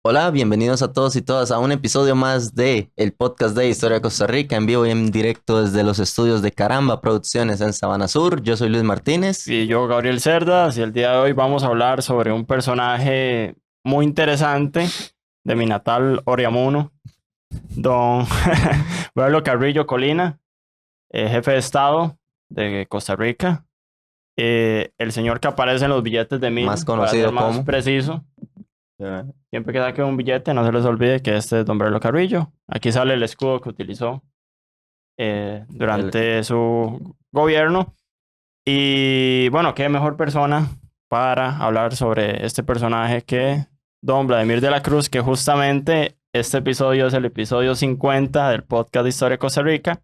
Hola, bienvenidos a todos y todas a un episodio más de el podcast de Historia de Costa Rica, en vivo y en directo desde los estudios de Caramba Producciones en Sabana Sur. Yo soy Luis Martínez. Y yo, Gabriel Cerdas, y el día de hoy vamos a hablar sobre un personaje muy interesante de mi natal Oriamuno, don Braulio Carrillo Colina, jefe de Estado de Costa Rica, el señor que aparece en los billetes de Más 1000, para ser conocido más como preciso. Siempre que saque un billete, no se les olvide que este es don Braulio Carrillo. Aquí sale el escudo que utilizó el durante su gobierno. Y bueno, qué mejor persona para hablar sobre este personaje que don Vladimir de la Cruz, que justamente este episodio es el episodio 50 del podcast de Historia de Costa Rica.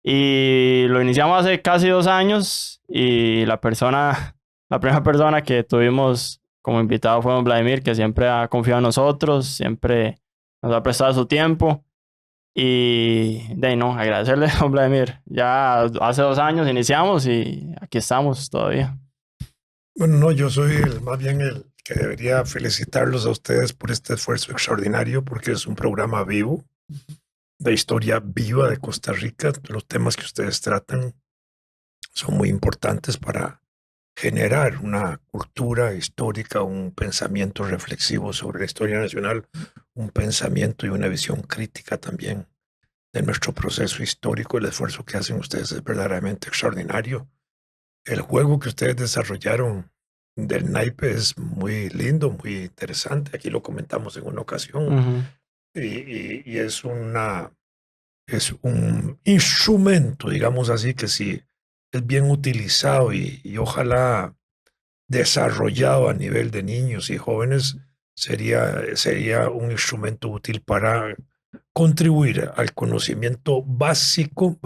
Y lo iniciamos hace casi 2 años y la primera persona que tuvimos como invitado fue don Vladimir, que siempre ha confiado en nosotros, siempre nos ha prestado su tiempo. Y de ahí no, agradecerle a don Vladimir. Ya hace 2 años iniciamos y aquí estamos todavía. Bueno, no, yo soy más bien el que debería felicitarlos a ustedes por este esfuerzo extraordinario, porque es un programa vivo, de historia viva de Costa Rica. Los temas que ustedes tratan son muy importantes para generar una cultura histórica, un pensamiento reflexivo sobre la historia nacional, un pensamiento y una visión crítica también de nuestro proceso histórico. El esfuerzo que hacen ustedes es verdaderamente extraordinario. El juego que ustedes desarrollaron del naipe es muy lindo, muy interesante. Aquí lo comentamos en una ocasión. Ujú. Y es un instrumento, digamos así, que si es bien utilizado y ojalá desarrollado a nivel de niños y jóvenes, sería un instrumento útil para contribuir al conocimiento básico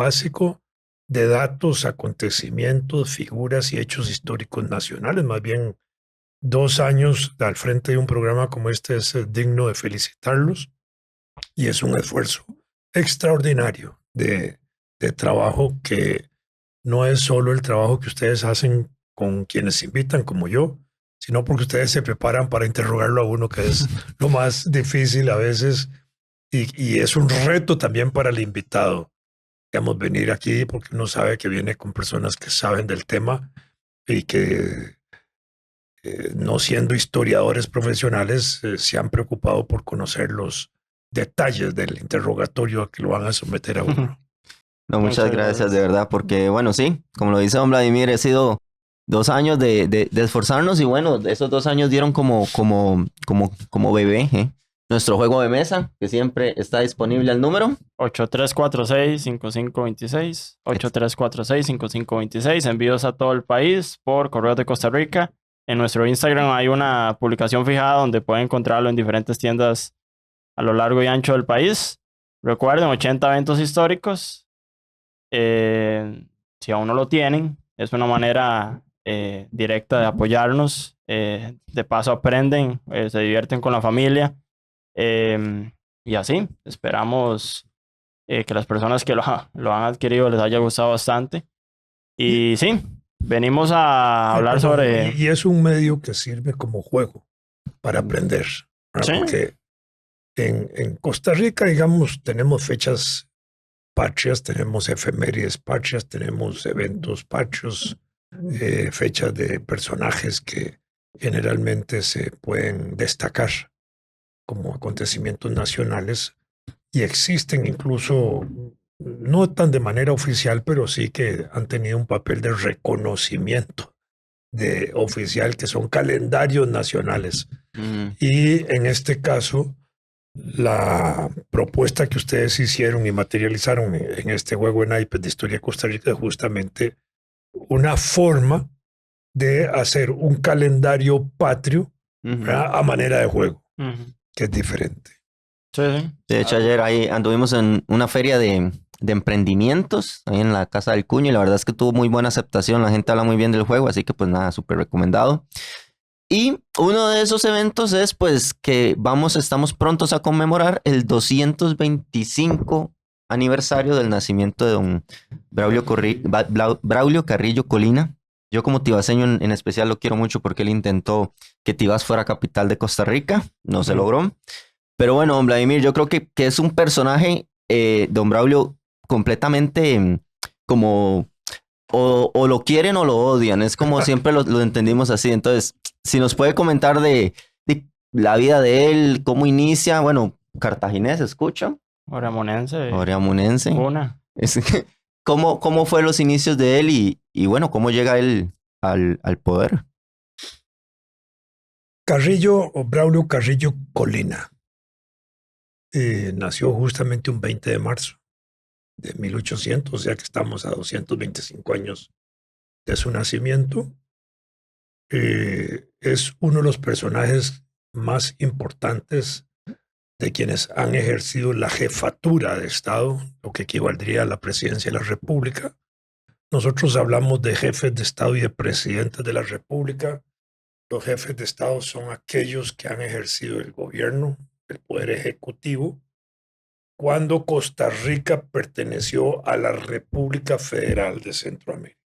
de datos, acontecimientos, figuras y hechos históricos nacionales. Más bien, 2 años al frente de un programa como este es digno de felicitarlos y es un esfuerzo extraordinario de trabajo que no es solo el trabajo que ustedes hacen con quienes invitan, como yo, sino porque ustedes se preparan para interrogarlo a uno, que es lo más difícil a veces, y es un reto también para el invitado. Digamos, venir aquí porque uno sabe que viene con personas que saben del tema y que no siendo historiadores profesionales, se han preocupado por conocer los detalles del interrogatorio a que lo van a someter a uno. No, muchas Muchas gracias de gracias. verdad, porque bueno, sí, como lo dice don Vladimir, ha sido 2 años de esforzarnos y bueno, esos 2 años dieron como bebé, ¿eh? Nuestro juego de mesa, que siempre está disponible al número. 8346-5526, 8346-5526, envíos a todo el país por Correos de Costa Rica. En nuestro Instagram hay una publicación fijada donde pueden encontrarlo en diferentes tiendas a lo largo y ancho del país. Recuerden, 80 eventos históricos. Si aún no lo tienen, es una manera directa de apoyarnos. De paso aprenden, se divierten con la familia. Y así, esperamos que las personas que lo han adquirido les haya gustado bastante. Y, Y sí, venimos a hablar perdón, sobre... y es un medio que sirve como juego para aprender, ¿verdad? Sí, Porque en Costa Rica, digamos, tenemos fechas patrias, tenemos efemérides patrias, tenemos eventos patrios, fechas de personajes que generalmente se pueden destacar como acontecimientos nacionales y existen incluso, no tan de manera oficial, pero sí que han tenido un papel de reconocimiento de oficial, que son calendarios nacionales. mm, Y en este caso, la propuesta que ustedes hicieron y materializaron en este juego en naipes de Historia de Costa Rica es justamente una forma de hacer un calendario patrio, ujú. ¿verdad? A manera de juego, ujú, que es diferente. sí, sí. De hecho, ayer ahí anduvimos en una feria de emprendimientos, ahí en la Casa del Cuño, y la verdad es que tuvo muy buena aceptación, la gente habla muy bien del juego, así que pues nada, súper recomendado. Y uno de esos eventos es pues que estamos prontos a conmemorar el 225 aniversario del nacimiento de don Braulio Carrillo Colina. Yo como tibaseño en especial lo quiero mucho porque él intentó que Tibás fuera capital de Costa Rica, no se logró. Pero bueno, don Vladimir, yo creo que es un personaje, don Braulio, completamente como o lo quieren o lo odian, es como siempre lo entendimos así. Entonces, si nos puede comentar de la vida de él, cómo inicia, bueno, cartaginés, escucha, Oreamonense. oriamunense. Una. Es que, ¿cómo fue los inicios de él y bueno, cómo llega él al poder? Carrillo o Braulio Carrillo Colina nació justamente un 20 de marzo de 1800, o sea que estamos a 225 años de su nacimiento. Es uno de los personajes más importantes de quienes han ejercido la jefatura de Estado, lo que equivaldría a la presidencia de la República. Nosotros hablamos de jefes de Estado y de presidentes de la República. Los jefes de Estado son aquellos que han ejercido el gobierno, el poder ejecutivo, cuando Costa Rica perteneció a la República Federal de Centroamérica.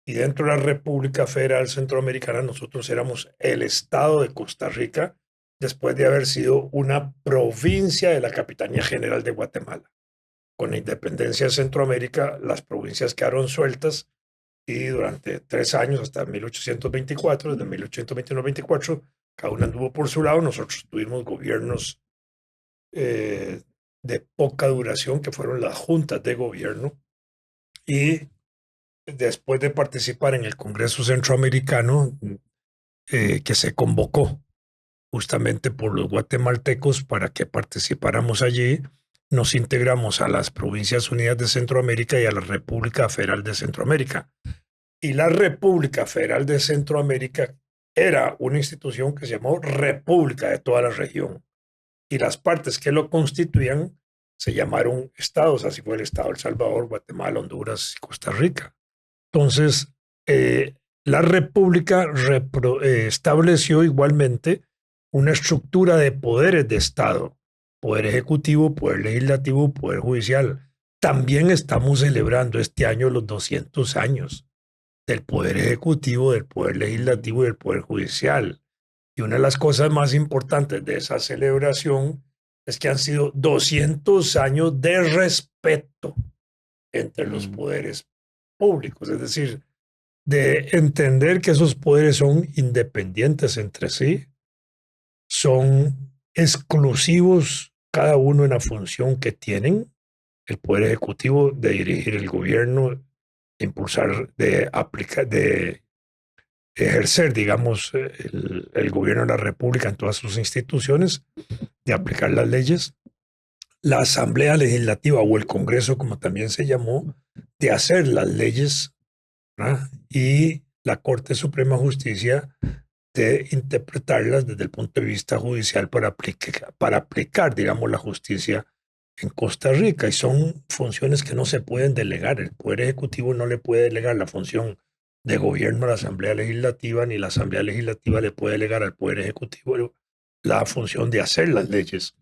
Y dentro de la República Federal Centroamericana nosotros éramos el Estado de Costa Rica después de haber sido una provincia de la Capitanía General de Guatemala. Con la independencia de Centroamérica, las provincias quedaron sueltas y durante 3 años, hasta 1824, desde 1821-24, cada una anduvo por su lado. Nosotros tuvimos gobiernos de poca duración, que fueron las juntas de gobierno, y después de participar en el Congreso Centroamericano, que se convocó justamente por los guatemaltecos para que participáramos allí, nos integramos a las Provincias Unidas de Centroamérica y a la República Federal de Centroamérica. Y la República Federal de Centroamérica era una institución que se llamó República de toda la región. Y las partes que lo constituían se llamaron estados. Así fue el estado de El Salvador, Guatemala, Honduras y Costa Rica. Entonces, la República estableció igualmente una estructura de poderes de Estado, poder ejecutivo, poder legislativo, poder judicial. También estamos celebrando este año los 200 años del poder ejecutivo, del poder legislativo y del poder judicial. Y una de las cosas más importantes de esa celebración es que han sido 200 años de respeto entre los poderes públicos, es decir, de entender que esos poderes son independientes entre sí, son exclusivos cada uno en la función que tienen. El poder ejecutivo de dirigir el gobierno, de impulsar, de aplicar, de ejercer, digamos, el gobierno de la República en todas sus instituciones, de aplicar las leyes. La Asamblea Legislativa o el Congreso, como también se llamó, de hacer las leyes, ¿verdad? Y la Corte Suprema de Justicia de interpretarlas desde el punto de vista judicial para aplicar, digamos, la justicia en Costa Rica. Y son funciones que no se pueden delegar. El Poder Ejecutivo no le puede delegar la función de gobierno a la Asamblea Legislativa, ni la Asamblea Legislativa le puede delegar al Poder Ejecutivo la función de hacer las leyes.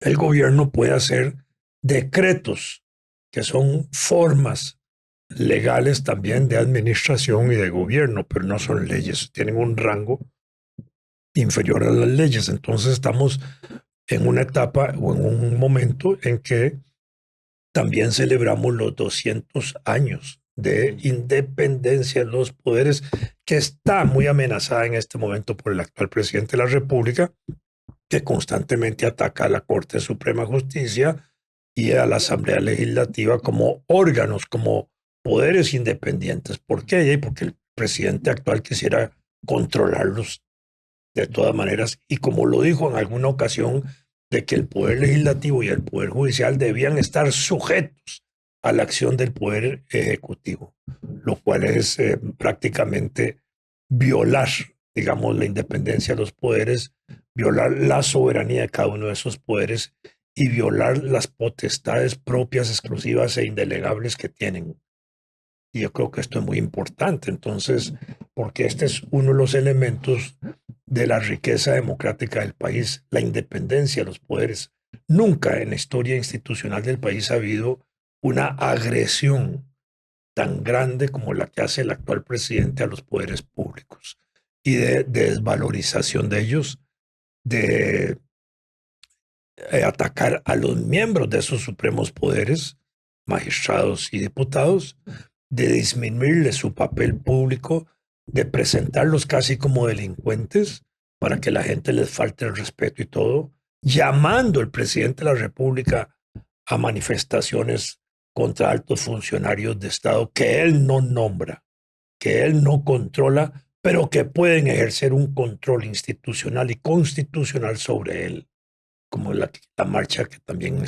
El gobierno puede hacer decretos, que son formas legales también de administración y de gobierno, pero no son leyes, tienen un rango inferior a las leyes. Entonces estamos en una etapa o en un momento en que también celebramos los 200 años de independencia de los poderes, que está muy amenazada en este momento por el actual presidente de la República, que constantemente ataca a la Corte Suprema de Justicia y a la Asamblea Legislativa como órganos, como poderes independientes. ¿Por qué? Porque el presidente actual quisiera controlarlos de todas maneras, y como lo dijo en alguna ocasión, de que el poder legislativo y el poder judicial debían estar sujetos a la acción del poder ejecutivo, lo cual es prácticamente violar, digamos, la independencia de los poderes, violar la soberanía de cada uno de esos poderes y violar las potestades propias, exclusivas e indelegables que tienen. Y yo creo que esto es muy importante, entonces, porque este es uno de los elementos de la riqueza democrática del país, la independencia de los poderes. Nunca en la historia institucional del país ha habido una agresión tan grande como la que hace el actual presidente a los poderes públicos y de desvalorización de ellos, de atacar a los miembros de esos supremos poderes, magistrados y diputados, de disminuirle su papel público, de presentarlos casi como delincuentes para que la gente les falte el respeto y todo, llamando el presidente de la República a manifestaciones contra altos funcionarios de Estado que él no nombra, que él no controla, pero que pueden ejercer un control institucional y constitucional sobre él, como la marcha que también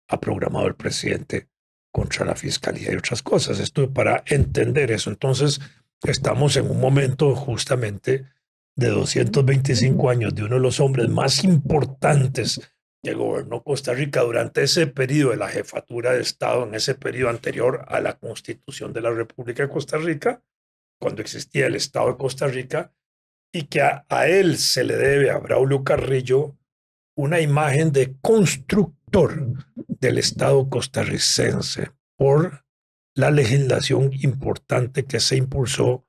ha programado el presidente contra la fiscalía y otras cosas. Esto para entender eso. Entonces, estamos en un momento justamente de 225 años de uno de los hombres más importantes que gobernó Costa Rica durante ese periodo de la jefatura de Estado, en ese periodo anterior a la Constitución de la República de Costa Rica, cuando existía el Estado de Costa Rica, y que a él se le debe, a Braulio Carrillo, una imagen de constructor del Estado costarricense por la legislación importante que se impulsó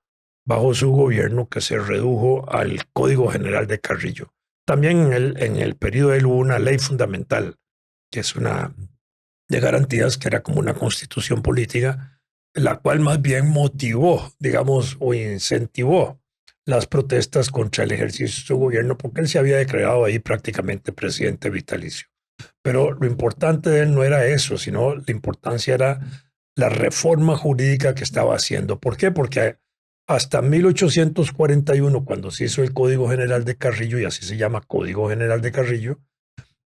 bajo su gobierno, que se redujo al Código General de Carrillo. También en el periodo de él hubo una ley fundamental, que es una de garantías, que era como una constitución política, la cual más bien motivó, digamos, o incentivó las protestas contra el ejercicio de su gobierno, porque él se había declarado ahí prácticamente presidente vitalicio. Pero lo importante de él no era eso, sino la importancia era la reforma jurídica que estaba haciendo. ¿Por qué? Porque hasta 1841, cuando se hizo el Código General de Carrillo, y así se llama Código General de Carrillo,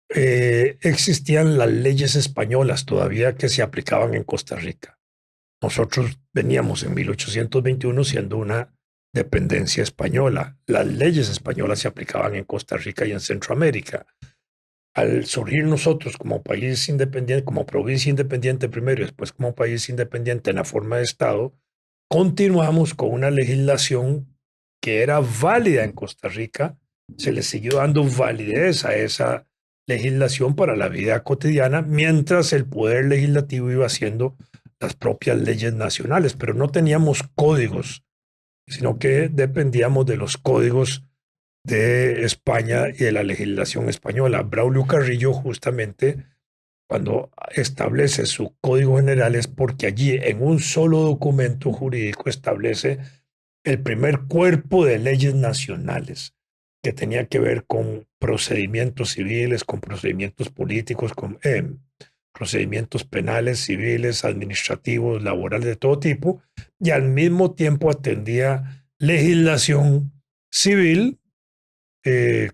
existían las leyes españolas todavía que se aplicaban en Costa Rica. Nosotros veníamos en 1821 siendo una dependencia española. Las leyes españolas se aplicaban en Costa Rica y en Centroamérica. Al surgir nosotros como país independiente, como provincia independiente primero y después como país independiente en la forma de Estado, continuamos con una legislación que era válida en Costa Rica. Se le siguió dando validez a esa legislación para la vida cotidiana, mientras el poder legislativo iba haciendo las propias leyes nacionales, pero no teníamos códigos, sino que dependíamos de los códigos de España y de la legislación española. Braulio Carrillo, justamente, cuando establece su Código General, es porque allí, en un solo documento jurídico, establece el primer cuerpo de leyes nacionales que tenía que ver con procedimientos civiles, con procedimientos políticos, con procedimientos penales, civiles, administrativos, laborales, de todo tipo, y al mismo tiempo atendía legislación civil,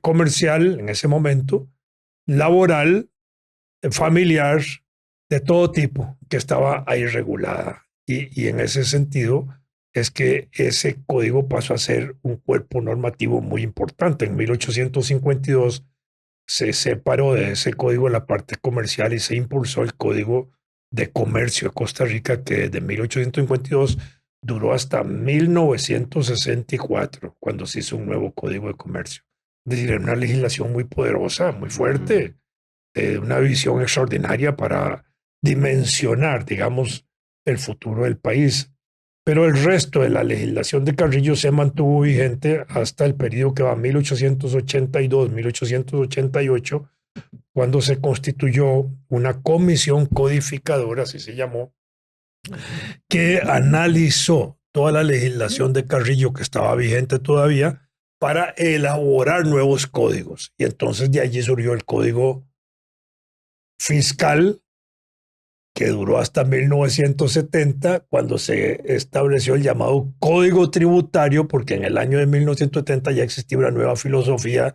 comercial en ese momento, laboral, familiar, de todo tipo, que estaba ahí regulada. Y en ese sentido es que ese código pasó a ser un cuerpo normativo muy importante. En 1852 se separó de ese código la parte comercial y se impulsó el Código de Comercio de Costa Rica, que desde 1852 duró hasta 1964, cuando se hizo un nuevo Código de Comercio. Es decir, era una legislación muy poderosa, muy fuerte, una visión extraordinaria para dimensionar, digamos, el futuro del país. Pero el resto de la legislación de Carrillo se mantuvo vigente hasta el periodo que va 1882-1888, cuando se constituyó una comisión codificadora, así se llamó, que analizó toda la legislación de Carrillo que estaba vigente todavía para elaborar nuevos códigos. Y entonces de allí surgió el Código Fiscal, que duró hasta 1970, cuando se estableció el llamado Código Tributario, porque en el año de 1970 ya existía una nueva filosofía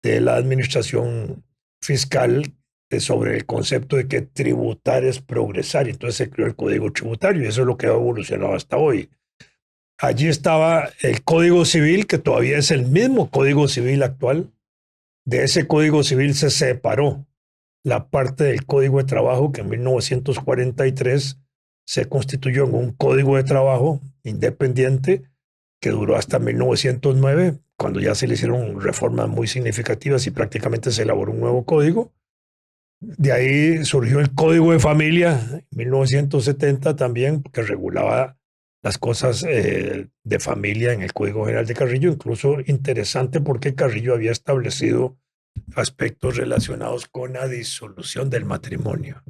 de la administración fiscal sobre el concepto de que tributar es progresar. Entonces se creó el Código Tributario y eso es lo que ha evolucionado hasta hoy. Allí estaba el Código Civil, que todavía es el mismo Código Civil actual. De ese Código Civil se separó la parte del Código de Trabajo, que en 1943 se constituyó en un Código de Trabajo independiente que duró hasta 1909, cuando ya se le hicieron reformas muy significativas y prácticamente se elaboró un nuevo código. De ahí surgió el Código de Familia en 1970 también, que regulaba las cosas de familia en el Código General de Carrillo. Incluso interesante porque Carrillo había establecido aspectos relacionados con la disolución del matrimonio.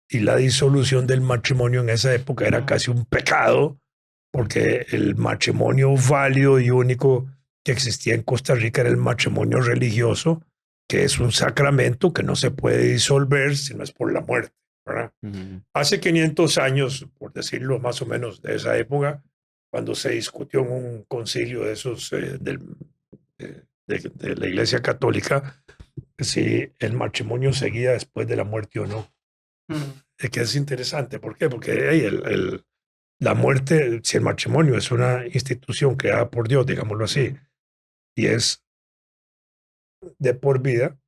Y la disolución del matrimonio en esa época era casi un pecado, porque el matrimonio válido y único que existía en Costa Rica era el matrimonio religioso, que es un sacramento que no se puede disolver si no es por la muerte, ¿verdad? Hace 500 años, por decirlo más o menos de esa época, cuando se discutió en un concilio de esos de la Iglesia Católica, si el matrimonio seguía después de la muerte o no. Es que es interesante. ¿Por qué? Porque hey, la muerte, si el matrimonio es una institución creada por Dios, digámoslo así, y es de por vida,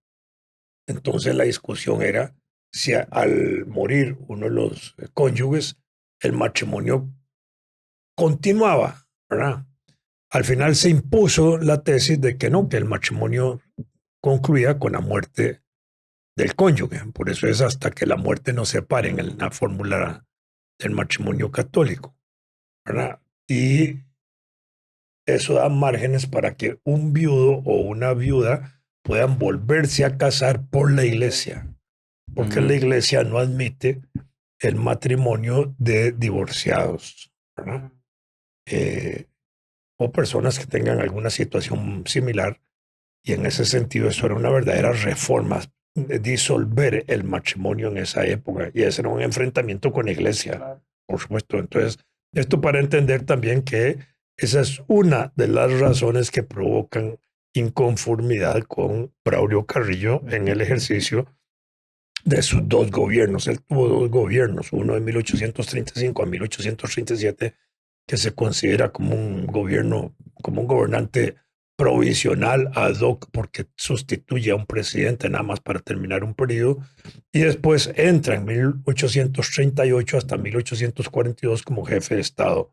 entonces la discusión era si al morir uno de los cónyuges, el matrimonio continuaba, ¿verdad? Al final se impuso la tesis de que no, que el matrimonio concluía con la muerte del cónyuge. Por eso es hasta que la muerte nos separe en la fórmula del matrimonio católico, ¿verdad? Y eso da márgenes para que un viudo o una viuda puedan volverse a casar por la iglesia, porque la iglesia no admite el matrimonio de divorciados, ¿verdad? O personas que tengan alguna situación similar, y en ese sentido eso era una verdadera reforma, disolver el matrimonio en esa época, y ese era un enfrentamiento con la iglesia, por supuesto. Entonces, esto para entender también que esa es una de las razones que provocan inconformidad con Braulio Carrillo en el ejercicio de sus dos gobiernos. Él tuvo dos gobiernos, uno de 1835 a 1837, que se considera como un gobierno, como un gobernante provisional ad hoc, porque sustituye a un presidente nada más para terminar un periodo, y después entra en 1838 hasta 1842 como jefe de Estado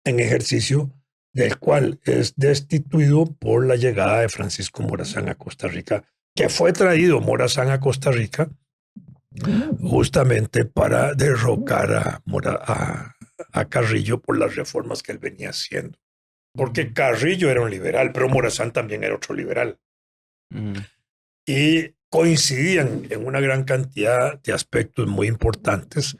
en ejercicio, del cual es destituido por la llegada de Francisco Morazán a Costa Rica, que fue traído Morazán a Costa Rica justamente para derrocar a Carrillo por las reformas que él venía haciendo. Porque Carrillo era un liberal, pero Morazán también era otro liberal. Y coincidían en una gran cantidad de aspectos muy importantes,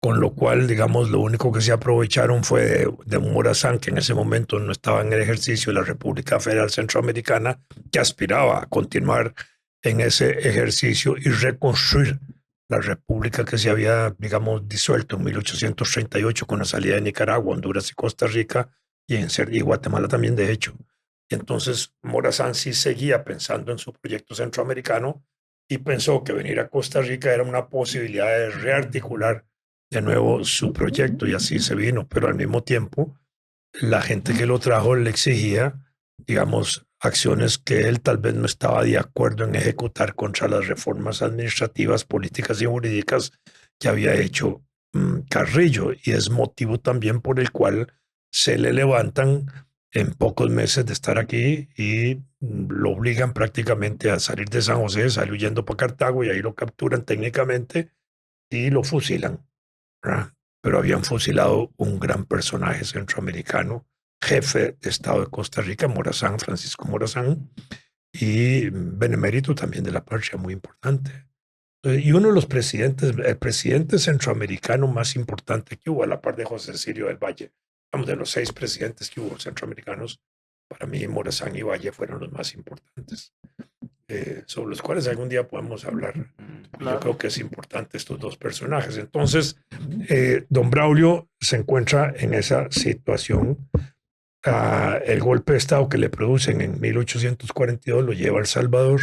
con lo cual, digamos, lo único que se aprovecharon fue de Morazán, que en ese momento no estaba en el ejercicio de la República Federal Centroamericana, que aspiraba a continuar en ese ejercicio y reconstruir la república que se había, digamos, disuelto en 1838 con la salida de Nicaragua, Honduras y Costa Rica, y Guatemala también, de hecho. Y entonces Morazán sí seguía pensando en su proyecto centroamericano y pensó que venir a Costa Rica era una posibilidad de rearticular de nuevo su proyecto, y así se vino. Pero al mismo tiempo, la gente que lo trajo le exigía, digamos, acciones que él tal vez no estaba de acuerdo en ejecutar contra las reformas administrativas, políticas y jurídicas que había hecho Carrillo, y es motivo también por el cual se le levantan en pocos meses de estar aquí y lo obligan prácticamente a salir de San José, salir huyendo para Cartago, y ahí lo capturan técnicamente y lo fusilan, ¿verdad? Pero habían fusilado un gran personaje centroamericano, jefe de Estado de Costa Rica, Morazán, Francisco Morazán, y benemérito también de la patria, muy importante. Y uno de los presidentes, el presidente centroamericano más importante que hubo, a la par de José Cecilio del Valle, de los 6 presidentes que hubo centroamericanos, para mí Morazán y Valle fueron los más importantes, sobre los cuales algún día podemos hablar. Claro. Yo creo que es importante estos dos personajes. Entonces, don Braulio se encuentra en esa situación. El golpe de Estado que le producen en 1842 lo lleva a El Salvador,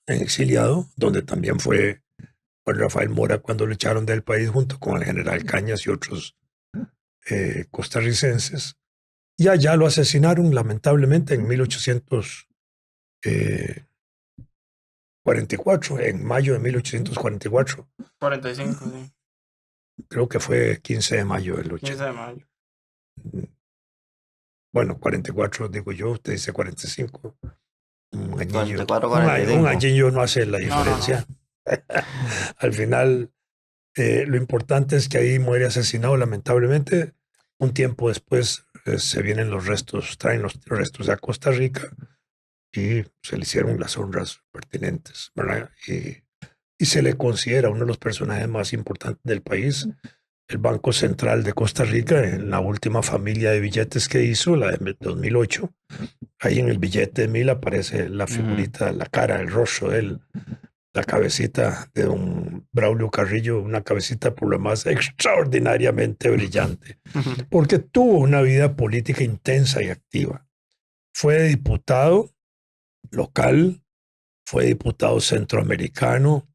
en exiliado, donde también fue Rafael Mora cuando lo echaron del país junto con el general Cañas y otros costarricenses. Y allá lo asesinaron lamentablemente en 1844, en mayo de 1844. 45, sí. Creo que fue 15 de mayo del 15 de mayo. Bueno, 44 digo yo, usted dice 45. Un añillo, 44, 45. Un añillo no hace la diferencia. Al final, lo importante es que ahí muere asesinado, lamentablemente. Un tiempo después se vienen los restos, traen los restos a Costa Rica y se le hicieron las honras pertinentes, ¿verdad? Y se le considera uno de los personajes más importantes del país. El Banco Central de Costa Rica, en la última familia de billetes que hizo, la de 2008, ahí en el billete de 1000 aparece la figurita, la cara, el rostro de él, la cabecita de don Braulio Carrillo, una cabecita por lo más extraordinariamente brillante, porque tuvo una vida política intensa y activa. Fue diputado local, fue diputado centroamericano,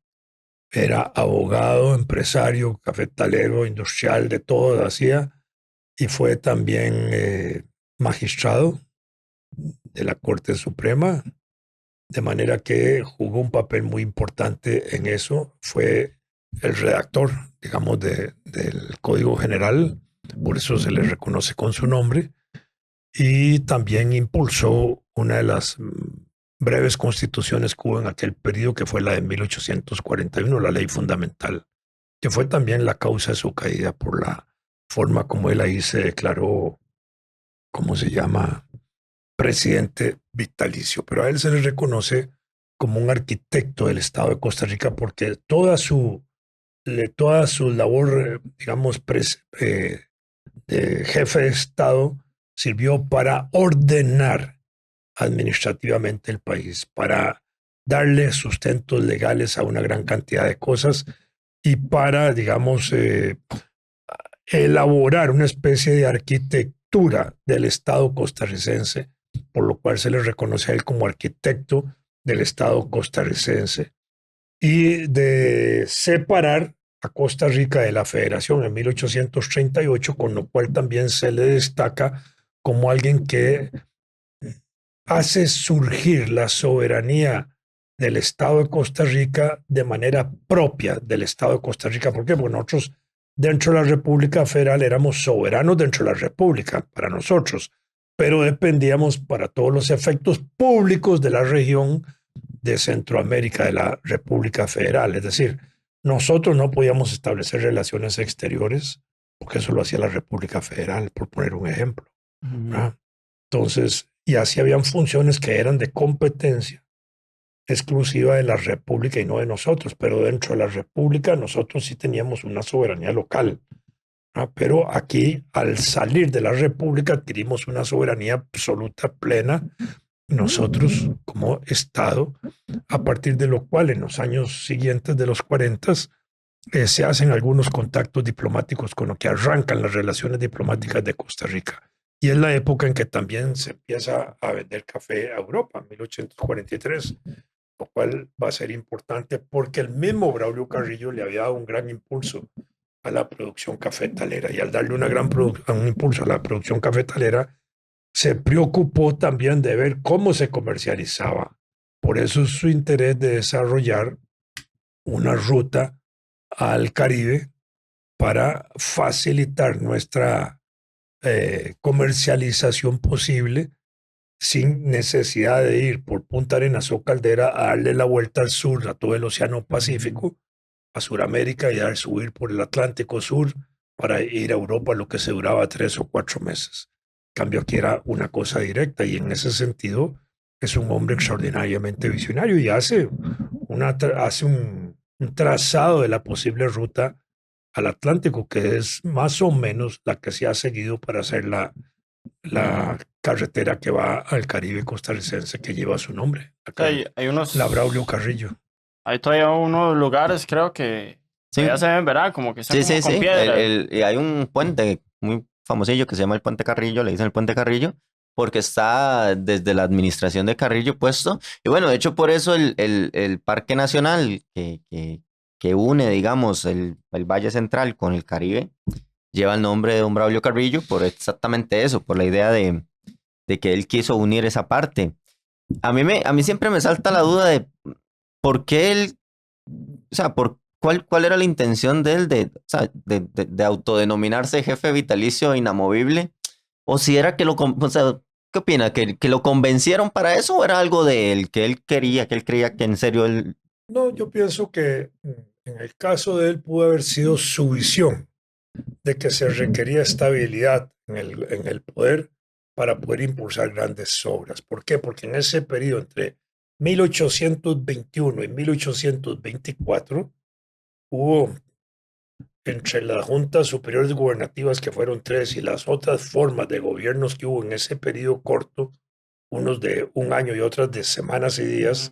era abogado, empresario, cafetalero, industrial, de todo hacía, y fue también magistrado de la Corte Suprema, de manera que jugó un papel muy importante en eso. Fue el redactor, digamos, del Código General, por eso se le reconoce con su nombre, y también impulsó una de las breves constituciones que hubo en aquel periodo, que fue la de 1841, la ley fundamental, que fue también la causa de su caída por la forma como él ahí se declaró, ¿cómo se llama?, presidente vitalicio. Pero a él se le reconoce como un arquitecto del Estado de Costa Rica porque toda su labor, digamos, de jefe de Estado sirvió para ordenar administrativamente el país, para darle sustentos legales a una gran cantidad de cosas y para, digamos, elaborar una especie de arquitectura del Estado costarricense, por lo cual se le reconoce a él como arquitecto del Estado costarricense, y de separar a Costa Rica de la Federación en 1838, con lo cual también se le destaca como alguien que hace surgir la soberanía del Estado de Costa Rica de manera propia del Estado de Costa Rica. ¿Por qué? Porque nosotros dentro de la República Federal éramos soberanos dentro de la República para nosotros, pero dependíamos para todos los efectos públicos de la región de Centroamérica de la República Federal. Es decir, nosotros no podíamos establecer relaciones exteriores porque eso lo hacía la República Federal, por poner un ejemplo. Entonces, y así habían funciones que eran de competencia exclusiva de la República y no de nosotros, pero dentro de la República nosotros sí teníamos una soberanía local. Pero aquí, al salir de la República, adquirimos una soberanía absoluta, plena, nosotros como Estado, a partir de lo cual en los años siguientes de los 40 se hacen algunos contactos diplomáticos con lo que arrancan las relaciones diplomáticas de Costa Rica. Y es la época en que también se empieza a vender café a Europa, 1843, lo cual va a ser importante porque el mismo Braulio Carrillo le había dado un gran impulso a la producción cafetalera, y al darle un impulso a la producción cafetalera, se preocupó también de ver cómo se comercializaba. Por eso es su interés de desarrollar una ruta al Caribe para facilitar nuestra comercialización posible sin necesidad de ir por Punta Arenas o Caldera a darle la vuelta al sur, a todo el Océano Pacífico, a Sudamérica, y a subir por el Atlántico Sur para ir a Europa, lo que se duraba 3 o 4 meses. En cambio, aquí era una cosa directa, y en ese sentido es un hombre extraordinariamente visionario y hace un trazado de la posible ruta al Atlántico, que es más o menos la que se ha seguido para hacer la carretera que va al Caribe costarricense, que lleva su nombre. Acá, hay unos... la Braulio Carrillo. Hay todavía unos lugares, creo que Sí. ya se ven, ¿verdad? Como que están Sí, como sí, con sí. piedra. Y hay un puente muy famosillo que se llama el Puente Carrillo, le dicen el Puente Carrillo, porque está desde la administración de Carrillo puesto. Y bueno, de hecho, por eso el Parque Nacional que une, digamos, el Valle Central con el Caribe, lleva el nombre de don Braulio Carrillo por exactamente eso, por la idea de que él quiso unir esa parte. A mí siempre me salta la duda de por qué él, o sea, cuál era la intención de él o sea, de autodenominarse jefe vitalicio inamovible, o si era o sea, ¿qué opina? ¿Que lo convencieron para eso o era algo de él, que él creía que en serio él No, yo pienso que en el caso de él pudo haber sido su visión de que se requería estabilidad en el poder para poder impulsar grandes obras. ¿Por qué? Porque en ese periodo entre 1821 y 1824 hubo entre las juntas superiores gubernativas, que fueron tres, y las otras formas de gobiernos que hubo en ese periodo corto, unos de un año y otras de semanas y días,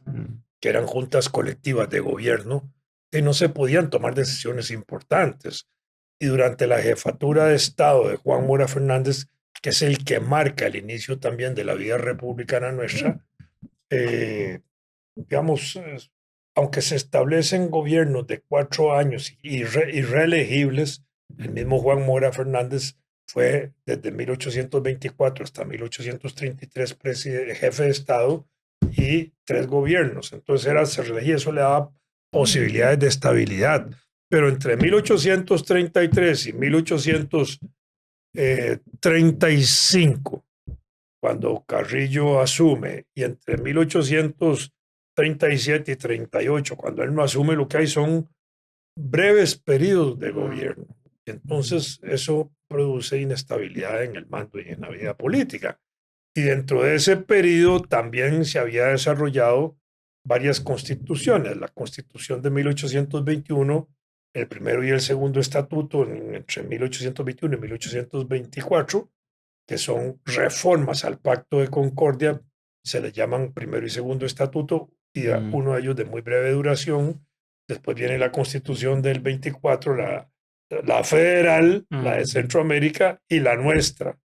que eran juntas colectivas de gobierno, y no se podían tomar decisiones importantes. Y durante la jefatura de Estado de Juan Mora Fernández, que es el que marca el inicio también de la vida republicana nuestra, eh, digamos, aunque se establecen gobiernos de 4 años y reelegibles, el mismo Juan Mora Fernández fue desde 1824 hasta 1833 jefe de Estado y 3 gobiernos. Entonces se reelegía, eso le daba posibilidades de estabilidad. Pero entre 1833 y 1835, cuando Carrillo asume, y entre 1837 y 38, cuando él no asume, lo que hay son breves periodos de gobierno. Entonces, eso produce inestabilidad en el mando y en la vida política. Y dentro de ese periodo también se había desarrollado varias constituciones. La constitución de 1821, el primero y el segundo estatuto entre 1821 y 1824, que son reformas al Pacto de Concordia, se les llaman primero y segundo estatuto, y uno de ellos de muy breve duración. Después viene la Constitución del 24, la federal, la de Centroamérica, y la nuestra,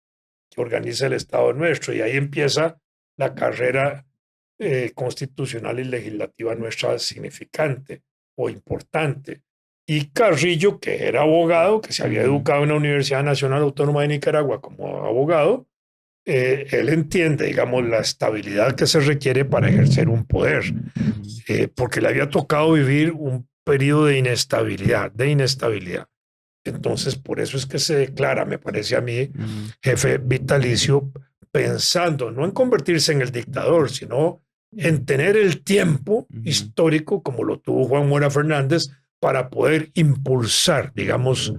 que organiza el Estado nuestro. Y ahí empieza la carrera constitucional y legislativa nuestra significante o importante. Y Carrillo, que era abogado, que se había educado en la Universidad Nacional Autónoma de Nicaragua como abogado, él entiende, digamos, la estabilidad que se requiere para ejercer un poder, porque le había tocado vivir un periodo de inestabilidad. Entonces, por eso es que se declara, me parece a mí, jefe vitalicio, pensando no en convertirse en el dictador, sino en tener el tiempo histórico, como lo tuvo Juan Mora Fernández, para poder impulsar, digamos,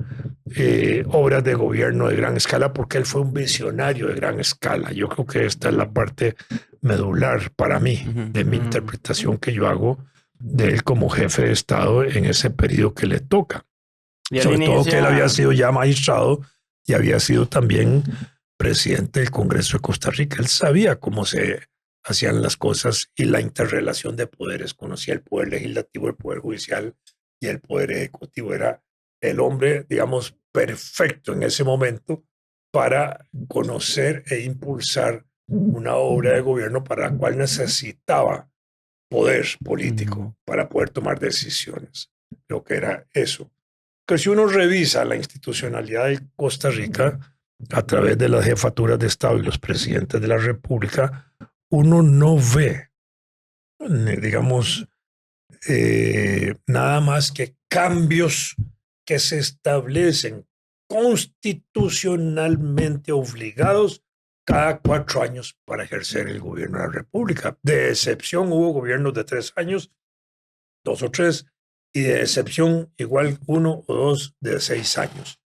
obras de gobierno de gran escala, porque él fue un visionario de gran escala. Yo creo que esta es la parte medular para mí de mi interpretación que yo hago de él como jefe de Estado en ese periodo que le toca. Sobre todo que él había sido ya magistrado y había sido también presidente del Congreso de Costa Rica. Él sabía cómo se hacían las cosas y la interrelación de poderes. Conocía el poder legislativo, el poder judicial y el poder ejecutivo. Era el hombre, digamos, perfecto en ese momento para conocer e impulsar una obra de gobierno para la cual necesitaba poder político para poder tomar decisiones. Creo que era eso. Que si uno revisa la institucionalidad de Costa Rica a través de las jefaturas de Estado y los presidentes de la República, uno no ve, digamos, nada más que cambios que se establecen constitucionalmente obligados cada 4 años para ejercer el gobierno de la República. De excepción, hubo gobiernos de 3 años, 2 o 3, y de excepción igual 1 o 2 de 6 años.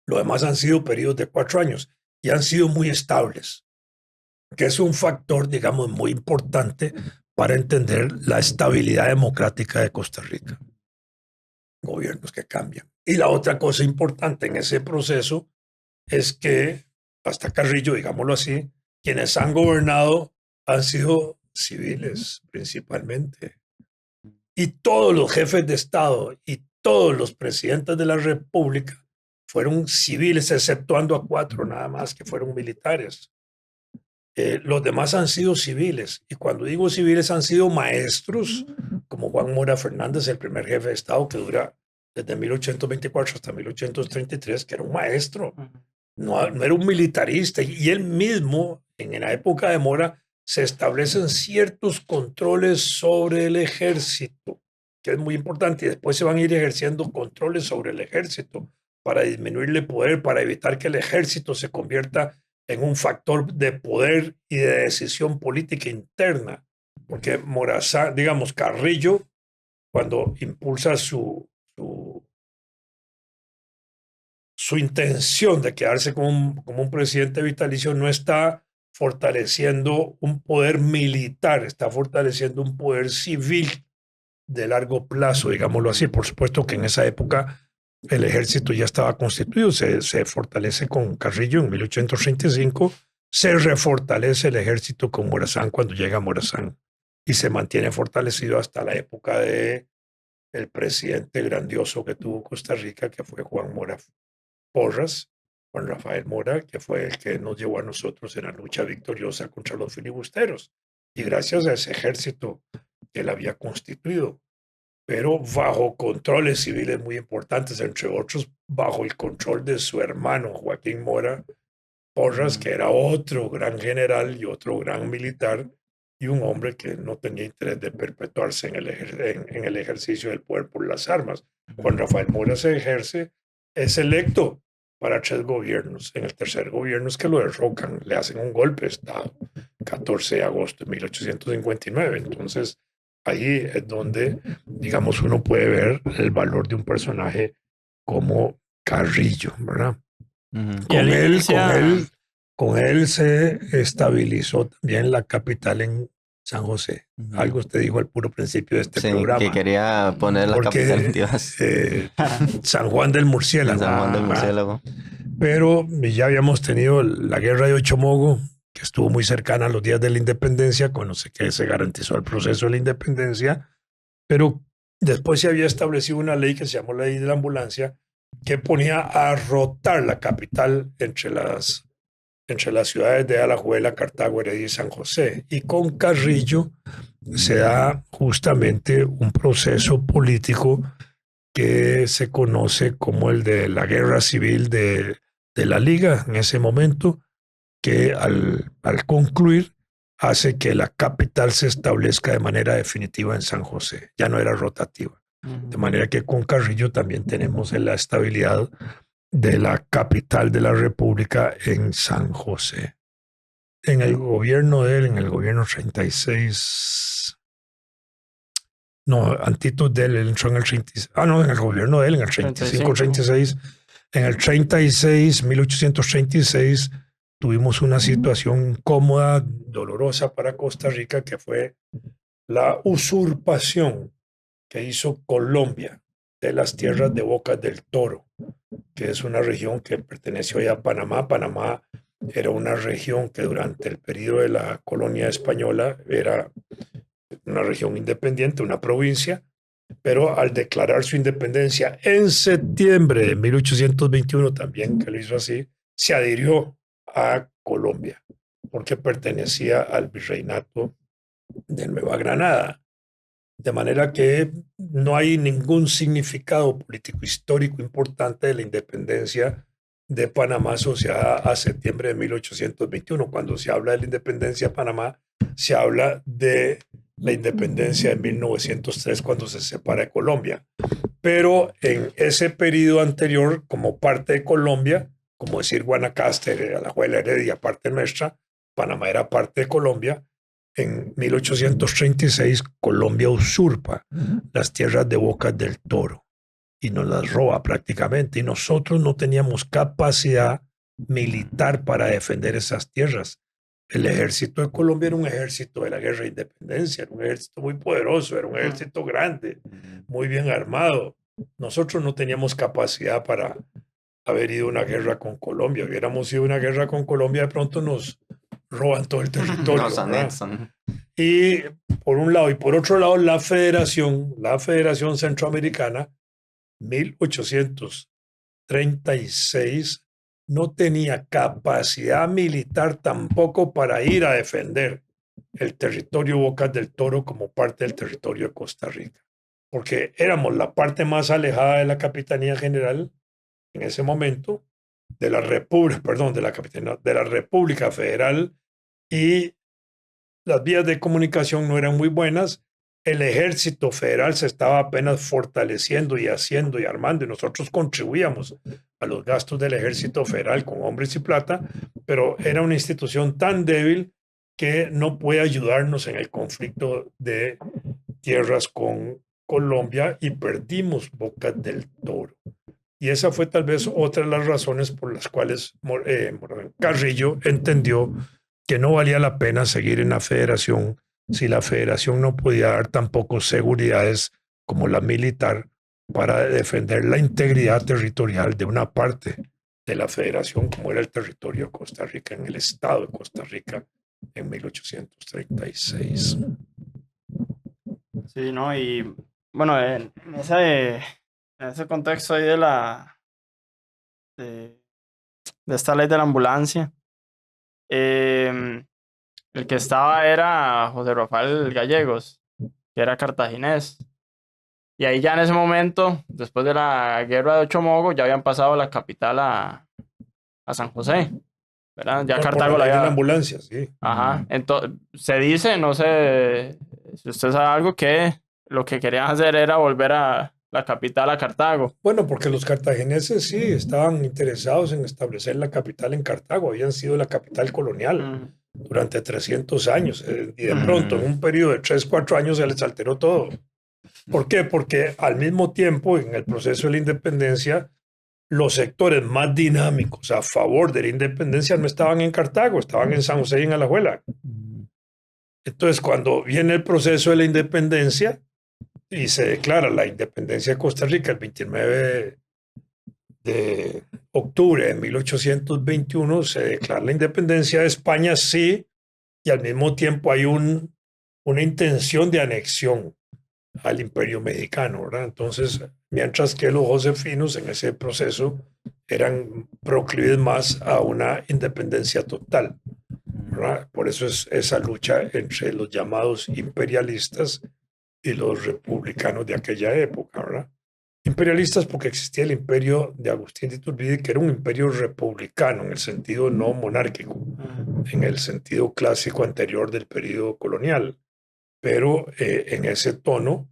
Lo demás han sido periodos de 4 años y han sido muy estables, que es un factor, digamos, muy importante para entender la estabilidad democrática de Costa Rica. Gobiernos que cambian. Y la otra cosa importante en ese proceso es que, hasta Carrillo, digámoslo así, quienes han gobernado han sido civiles principalmente. Y todos los jefes de Estado y todos los presidentes de la República fueron civiles, exceptuando a 4 nada más que fueron militares. Los demás han sido civiles. Y cuando digo civiles, han sido maestros, como Juan Mora Fernández, el primer jefe de Estado que dura desde 1824 hasta 1833, que era un maestro. No era un militarista. Y él mismo, en la época de Mora, se establecen ciertos controles sobre el ejército, que es muy importante, y después se van a ir ejerciendo controles sobre el ejército para disminuirle poder, para evitar que el ejército se convierta en un factor de poder y de decisión política interna, porque Morazán, digamos, Carrillo cuando impulsa su intención de quedarse como un presidente vitalicio, no está fortaleciendo un poder militar, está fortaleciendo un poder civil de largo plazo, digámoslo así. Por supuesto que en esa época el ejército ya estaba constituido, se fortalece con Carrillo en 1835, se refortalece el ejército con Morazán cuando llega Morazán y se mantiene fortalecido hasta la época de el presidente grandioso que tuvo Costa Rica, que fue Juan Mora Porras, Juan Rafael Mora, que fue el que nos llevó a nosotros en la lucha victoriosa contra los filibusteros. Y gracias a ese ejército que él había constituido, pero bajo controles civiles muy importantes, entre otros bajo el control de su hermano Joaquín Mora Porras, que era otro gran general y otro gran militar, y un hombre que no tenía interés de perpetuarse en el ejercicio del poder por las armas. Juan Rafael Mora se ejerce, es electo para 3 gobiernos. En el tercer gobierno es que lo derrocan, le hacen un golpe de Estado, 14 de agosto de 1859. Entonces, ahí es donde, digamos, uno puede ver el valor de un personaje como Carrillo, ¿verdad? Con él se estabilizó también la capital en San José. Algo usted dijo al puro principio de este programa. Que quería poner la capital en Tibás. San Juan del Murciélago. San Juan del Murciélago. Pero ya habíamos tenido la guerra de Ochomogo, que estuvo muy cercana a los días de la independencia, cuando se garantizó el proceso de la independencia, pero después se había establecido una ley que se llamó la ley de la ambulancia, que ponía a rotar la capital entre las ciudades de Alajuela, Cartago, Heredia y San José. Y con Carrillo se da justamente un proceso político que se conoce como el de la guerra civil de la Liga en ese momento, que al concluir hace que la capital se establezca de manera definitiva en San José. Ya no era rotativa. De manera que con Carrillo también tenemos la estabilidad de la capital de la República en San José. En el gobierno de él, en el gobierno 36... No, antitud de él entró en el 36. En el gobierno de él, en el 35-36. En el 36, 1836, tuvimos una situación incómoda, dolorosa para Costa Rica, que fue la usurpación que hizo Colombia de las tierras de Bocas del Toro, que es una región que perteneció ya a Panamá. Panamá era una región que durante el periodo de la colonia española era una región independiente, una provincia, pero al declarar su independencia en septiembre de 1821, también que lo hizo así, se adhirió a Colombia, porque pertenecía al virreinato de Nueva Granada. De manera que no hay ningún significado político histórico importante de la independencia de Panamá asociada a septiembre de 1821. Cuando se habla de la independencia de Panamá, se habla de la independencia de 1903, cuando se separa de Colombia. Pero en ese periodo anterior, como parte de Colombia, como decir Guanacaste, Alajuela, Heredia, parte nuestra, Panamá era parte de Colombia. En 1836, Colombia usurpa las tierras de Bocas del Toro y nos las roba prácticamente. Y nosotros no teníamos capacidad militar para defender esas tierras. El ejército de Colombia era un ejército de la guerra de independencia, era un ejército muy poderoso, era un ejército grande, muy bien armado. Nosotros no teníamos capacidad para haber ido a una guerra con Colombia. Hubiéramos ido a una guerra con Colombia, de pronto nos roban todo el territorio. Nos anexan. Y por un lado, y por otro lado, la Federación Centroamericana, 1836, no tenía capacidad militar tampoco para ir a defender el territorio Bocas del Toro como parte del territorio de Costa Rica, porque éramos la parte más alejada de la Capitanía General en ese momento, de la República Federal, y las vías de comunicación no eran muy buenas. El ejército federal se estaba apenas fortaleciendo y haciendo y armando, y nosotros contribuíamos a los gastos del ejército federal con hombres y plata, pero era una institución tan débil que no puede ayudarnos en el conflicto de tierras con Colombia y perdimos Bocas del Toro. Y esa fue tal vez otra de las razones por las cuales Carrillo entendió que no valía la pena seguir en la federación si la federación no podía dar tampoco seguridades como la militar para defender la integridad territorial de una parte de la federación, como era el territorio de Costa Rica, en el estado de Costa Rica en 1836. Sí, ¿no? Y bueno, en ese contexto ahí de, de esta ley de la ambulancia, el que estaba era José Rafael Gallegos, que era cartaginés. Y ahí ya en ese momento, después de la guerra de Ochomogo, ya habían pasado la capital a San José, ¿verdad? Ya Por Cartago la la ley de la había... ambulancia, sí. Ajá, entonces se dice, no sé si usted sabe algo, que lo que querían hacer era volver a la capital a Cartago. Bueno, porque los cartagineses sí estaban interesados en establecer la capital en Cartago, habían sido la capital colonial durante 300 años y de pronto en un periodo de 3, 4 años se les alteró todo. ¿Por qué? Porque al mismo tiempo en el proceso de la independencia los sectores más dinámicos a favor de la independencia no estaban en Cartago, estaban en San José y en Alajuela. Entonces cuando viene el proceso de la independencia y se declara la independencia de Costa Rica el 29 de octubre de 1821, se declara la independencia de España, sí, y al mismo tiempo hay una intención de anexión al imperio mexicano, ¿verdad? Entonces, mientras que los josefinos en ese proceso eran proclives más a una independencia total, ¿verdad? Por eso es esa lucha entre los llamados imperialistas y los republicanos de aquella época, ¿verdad? Imperialistas porque existía el imperio de Agustín de Iturbide, que era un imperio republicano en el sentido no monárquico, en el sentido clásico anterior del periodo colonial. Pero en ese tono,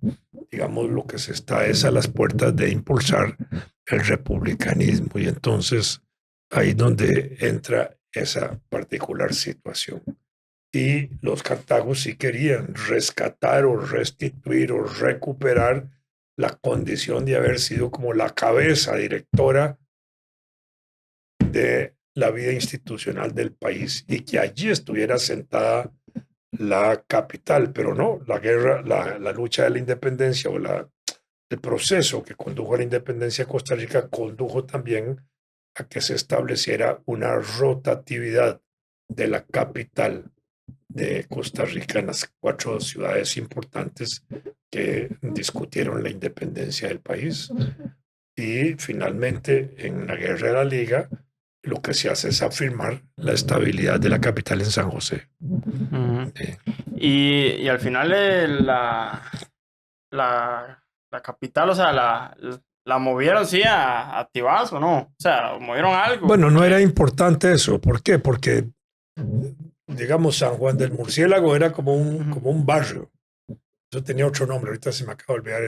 digamos, lo que se está es a las puertas de impulsar el republicanismo. Y entonces ahí es donde entra esa particular situación. Y los cartagos sí querían rescatar o restituir o recuperar la condición de haber sido como la cabeza directora de la vida institucional del país y que allí estuviera sentada la capital, pero no, la guerra, la lucha de la independencia o el proceso que condujo a la independencia de Costa Rica condujo también a que se estableciera una rotatividad de la capital de Costa Rica en las 4 ciudades importantes que discutieron la independencia del país. Y finalmente, en la Guerra de la Liga, lo que se hace es afirmar la estabilidad de la capital en San José. Y al final la capital, o sea, la movieron, sí, a Tibás, ¿o no? O sea, movieron algo. Bueno, no era importante eso. ¿Por qué? Porque, digamos, San Juan del Murciélago era como un barrio. Eso tenía otro nombre, ahorita se me acaba de olvidar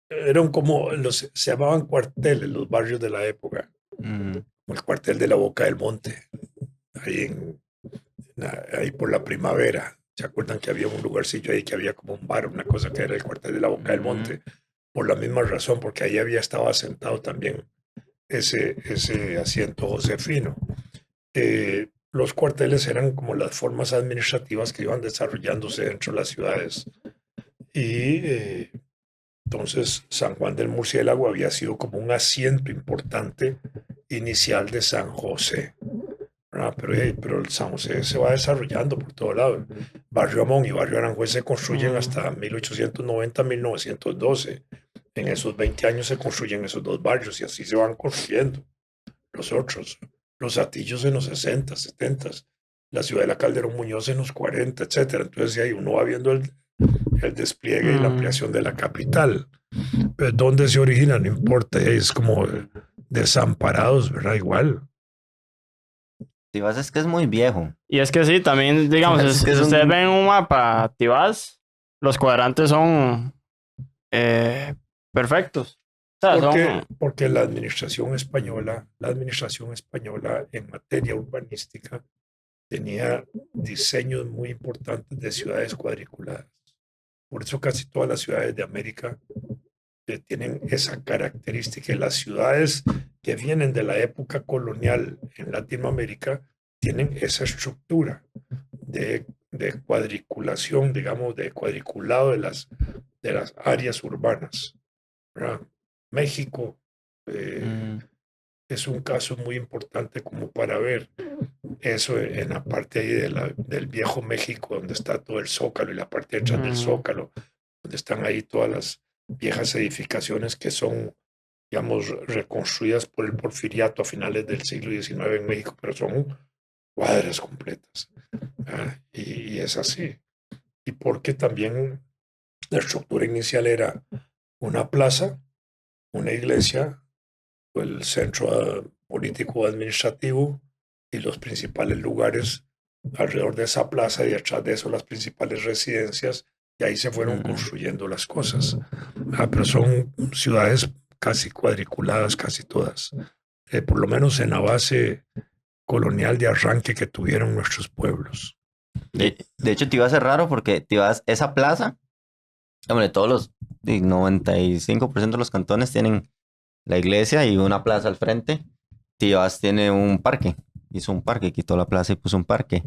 eran como, se llamaban cuarteles los barrios de la época. Como el cuartel de la Boca del Monte, ahí por la Primavera. ¿Se acuerdan que había un lugarcillo ahí que había como un bar, una cosa que era el cuartel de la Boca del Monte? Por la misma razón, porque ahí había estado asentado también ese asiento josefino. Los cuarteles eran como las formas administrativas que iban desarrollándose dentro de las ciudades. Y entonces San Juan del Murciélago había sido como un asiento importante inicial de San José. Pero el San José se va desarrollando por todo lado. Barrio Amón y Barrio Aranjuez se construyen hasta 1890-1912. En esos 20 años se construyen esos 2 barrios y así se van construyendo los otros. Los Atillos en los 60, 70, la ciudad de la Calderón Muñoz en los 40, etc. Entonces ahí uno va viendo el despliegue y la ampliación de la capital. Pero ¿dónde se origina? No importa, es como desamparados, ¿verdad? Igual. Tibás es que es muy viejo. Y es que sí, también, digamos, si ustedes ven un mapa Tibás, los cuadrantes son perfectos. O sea, porque la administración española en materia urbanística tenía diseños muy importantes de ciudades cuadriculadas. Por eso casi todas las ciudades de América tienen esa característica. Y las ciudades que vienen de la época colonial en Latinoamérica tienen esa estructura de cuadriculación, digamos, de cuadriculado de las áreas urbanas, ¿verdad? México es un caso muy importante como para ver eso en la parte ahí del viejo México, donde está todo el Zócalo y la parte detrás del Zócalo, donde están ahí todas las viejas edificaciones que son, digamos, reconstruidas por el porfiriato a finales del siglo XIX en México, pero son cuadras completas. Y es así. Y porque también la estructura inicial era una plaza, una iglesia, el centro político administrativo y los principales lugares alrededor de esa plaza y detrás de eso las principales residencias, y ahí se fueron construyendo las cosas. Pero son ciudades casi cuadriculadas, casi todas, por lo menos en la base colonial de arranque que tuvieron nuestros pueblos. De hecho, te iba a ser raro porque te ibas, esa plaza, hombre, todos los 95% de los cantones tienen la iglesia y una plaza al frente. Tibás tiene un parque, hizo un parque, quitó la plaza y puso un parque.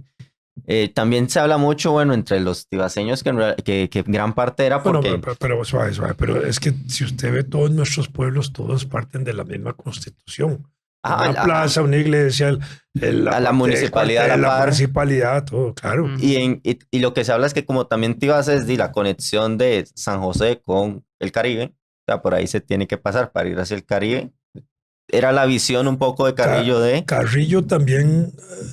También se habla mucho, bueno, entre los tibaseños que gran parte era porque... Bueno, pero suave, pero es que si usted ve todos nuestros pueblos, todos parten de la misma constitución. Una plaza, una iglesia, la municipalidad, la municipalidad, todo, claro. Y lo que se habla es que como también Tibás es de la conexión de San José con el Caribe, o sea, por ahí se tiene que pasar para ir hacia el Caribe. Era la visión un poco de Carrillo Carrillo también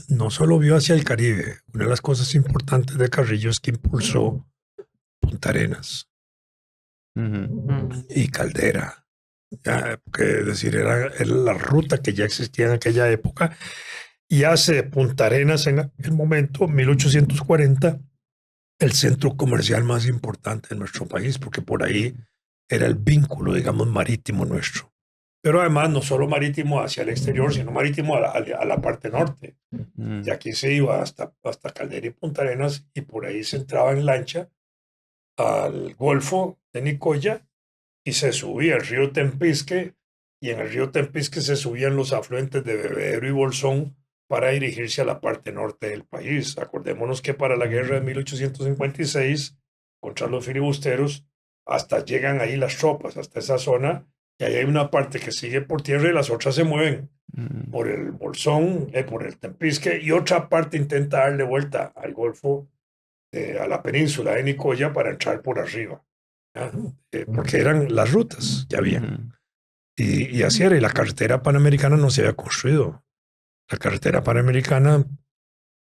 no solo vio hacia el Caribe. Una de las cosas importantes de Carrillo es que impulsó Punta Arenas y Caldera. Es decir, era la ruta que ya existía en aquella época, y hace Punta Arenas en el momento, 1840, el centro comercial más importante de nuestro país, porque por ahí era el vínculo, digamos, marítimo nuestro. Pero además no solo marítimo hacia el exterior, sino marítimo a la parte norte. Y aquí se iba hasta Caldera y Punta Arenas, y por ahí se entraba en lancha al Golfo de Nicoya y se subía el río Tempisque, y en el río Tempisque se subían los afluentes de Bebedero y Bolsón para dirigirse a la parte norte del país. Acordémonos que para la guerra de 1856, contra los filibusteros, hasta llegan ahí las tropas, hasta esa zona, y ahí hay una parte que sigue por tierra y las otras se mueven por el Bolsón, por el Tempisque, y otra parte intenta darle vuelta al Golfo, a la península de Nicoya para entrar por arriba. Porque eran las rutas que había. Y así era, y la carretera panamericana no se había construido. La carretera panamericana,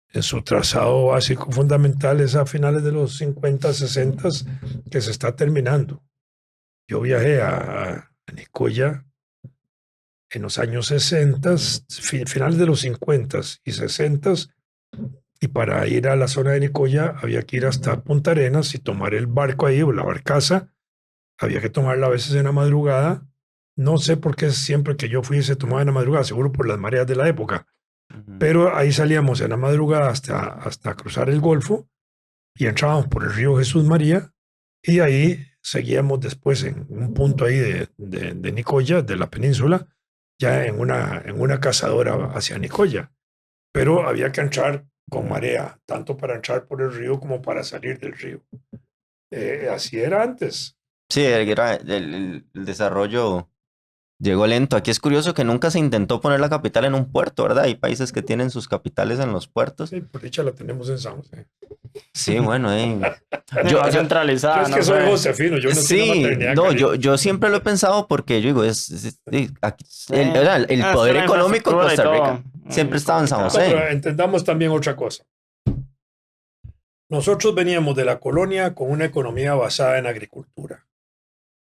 en su trazado básico fundamental, es a finales de los 50, 60, que se está terminando. Yo viajé a Nicoya en los años 60, finales de los 50 y 60, y para ir a la zona de Nicoya había que ir hasta Punta Arenas y tomar el barco ahí, o la barcaza. Había que tomarla a veces en la madrugada. No sé por qué siempre que yo fui se tomaba en la madrugada, seguro por las mareas de la época. Pero ahí salíamos en la madrugada hasta cruzar el Golfo y entrábamos por el río Jesús María, y ahí seguíamos después en un punto ahí de Nicoya, de la península, ya en una cazadora hacia Nicoya. Pero había que entrar con marea, tanto para entrar por el río como para salir del río. Así era antes. Sí, el desarrollo llegó lento. Aquí es curioso que nunca se intentó poner la capital en un puerto, ¿verdad? Hay países que tienen sus capitales en los puertos. Sí, por dicha la tenemos en San José. Sí, bueno, yo centralizada. Yo es que no soy sé. Josefino, yo no sí, tengo maternidad. no, yo siempre lo he pensado porque yo digo, el poder económico de Costa Rica siempre estaba en San No, José. pero entendamos también otra cosa. Nosotros veníamos de la colonia con una economía basada en agricultura.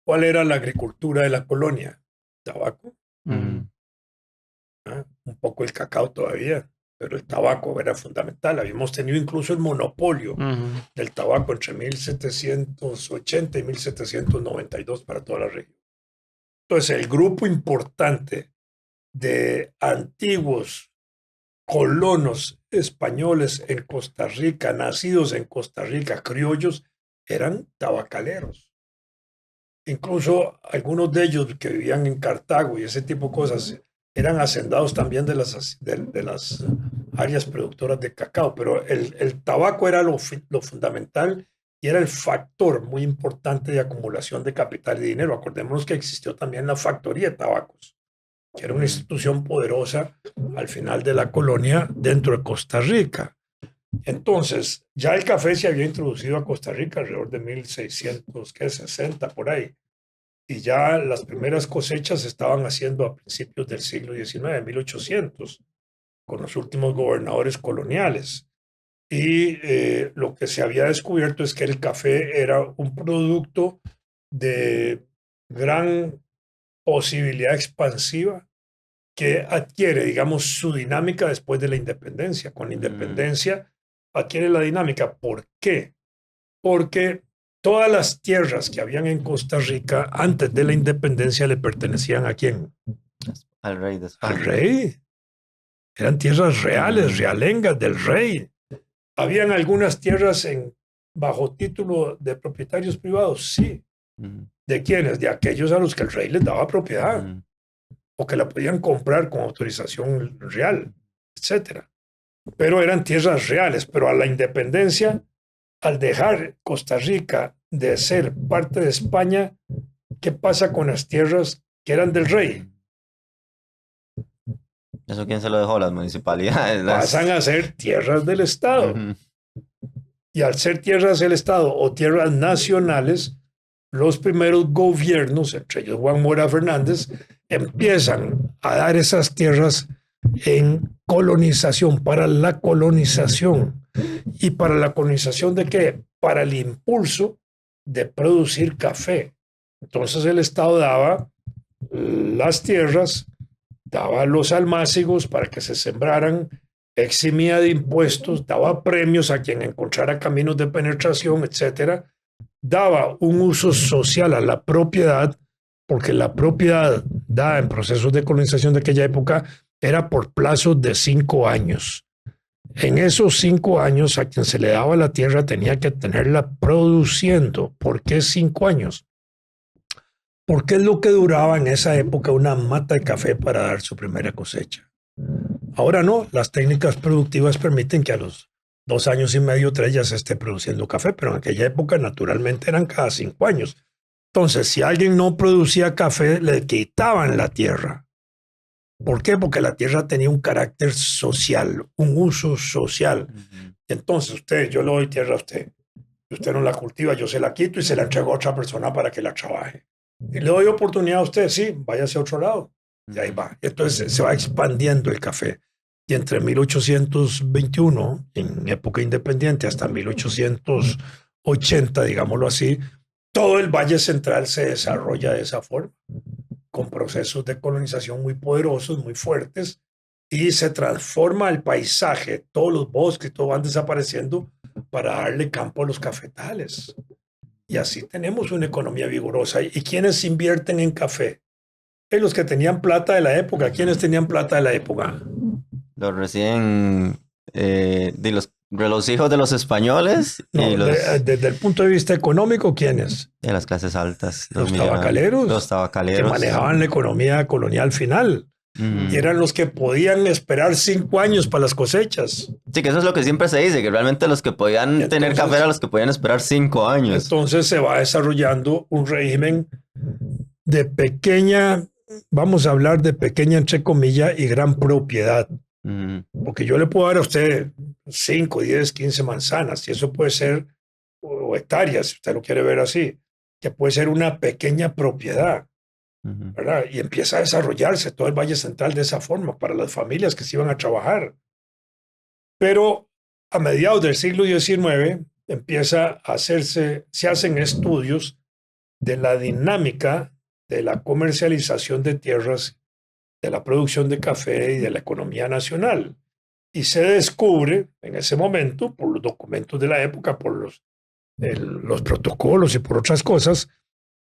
¿Cuál era la agricultura de la colonia? Tabaco. Un poco el cacao todavía, pero el tabaco era fundamental. Habíamos tenido incluso el monopolio del tabaco entre 1780 y 1792 para toda la región. Entonces, el grupo importante de antiguos colonos españoles en Costa Rica, nacidos en Costa Rica, criollos, eran tabacaleros. Incluso algunos de ellos que vivían en Cartago y ese tipo de cosas eran hacendados también de las áreas productoras de cacao, pero el tabaco era lo fundamental y era el factor muy importante de acumulación de capital y dinero. Acordémonos que existió también la factoría de tabacos, que era una institución poderosa al final de la colonia dentro de Costa Rica. Entonces, ya el café se había introducido a Costa Rica alrededor de 1660, por ahí. Y ya las primeras cosechas se estaban haciendo a principios del siglo XIX, 1800, con los últimos gobernadores coloniales. Y lo que se había descubierto es que el café era un producto de gran posibilidad expansiva que adquiere, digamos, su dinámica después de la independencia. Con la independencia adquiere la dinámica. ¿Por qué? Porque todas las tierras que habían en Costa Rica antes de la independencia le pertenecían ¿a quién? Al rey de España. Al rey. Eran tierras reales, realengas del rey. ¿Habían algunas tierras bajo título de propietarios privados? Sí. ¿De quiénes? De aquellos a los que el rey les daba propiedad o que la podían comprar con autorización real, etc. Pero eran tierras reales. Pero a la independencia, al dejar Costa Rica de ser parte de España, ¿qué pasa con las tierras que eran del rey? ¿Eso quién se lo dejó? Las municipalidades. Pasan a ser tierras del Estado. Y al ser tierras del Estado o tierras nacionales, los primeros gobiernos, entre ellos Juan Mora Fernández, empiezan a dar esas tierras en colonización, para la colonización. ¿Y para la colonización de qué? Para el impulso de producir café. Entonces el Estado daba las tierras, daba los almácigos para que se sembraran, eximía de impuestos, daba premios a quien encontrara caminos de penetración, etcétera. Daba un uso social a la propiedad, porque la propiedad dada en procesos de colonización de aquella época era por plazos de 5 años. En esos 5 años, a quien se le daba la tierra tenía que tenerla produciendo. ¿Por qué 5 años? Porque es lo que duraba en esa época una mata de café para dar su primera cosecha. Ahora no, las técnicas productivas permiten que a los 2 años y medio, 3 ya se esté produciendo café, pero en aquella época naturalmente eran cada 5 años. Entonces, si alguien no producía café, le quitaban la tierra. ¿Por qué? Porque la tierra tenía un carácter social, un uso social. Entonces, yo le doy tierra a usted. Si usted no la cultiva, yo se la quito y se la entrego a otra persona para que la trabaje. Y le doy oportunidad a usted, sí, váyase a otro lado. Y ahí va. Entonces se va expandiendo el café. Y entre 1821, en época independiente, hasta 1880, digámoslo así, todo el Valle Central se desarrolla de esa forma, con procesos de colonización muy poderosos, muy fuertes, y se transforma el paisaje, todos los bosques, todo van desapareciendo para darle campo a los cafetales. Y así tenemos una economía vigorosa. ¿Y quiénes invierten en café? Los que tenían plata de la época. ¿Quiénes tenían plata de la época? Los recién de los hijos de los españoles. No, y desde el punto de vista económico, ¿quiénes? De las clases altas. Los tabacaleros. Los tabacaleros. Que manejaban la economía colonial final. Y eran los que podían esperar 5 años para las cosechas. Sí, que eso es lo que siempre se dice, que realmente los que podían tener café eran los que podían esperar 5 años. Entonces se va desarrollando un régimen de pequeña, vamos a hablar de pequeña entre comillas y gran propiedad. Porque yo le puedo dar a usted 5, 10, 15 manzanas y eso puede ser, o hectáreas, si usted lo quiere ver así, que puede ser una pequeña propiedad. ¿Verdad? Y empieza a desarrollarse todo el Valle Central de esa forma para las familias que se iban a trabajar. Pero a mediados del siglo XIX se hacen estudios de la dinámica de la comercialización de tierras, de la producción de café y de la economía nacional. Y se descubre en ese momento, por los documentos de la época, por los protocolos y por otras cosas,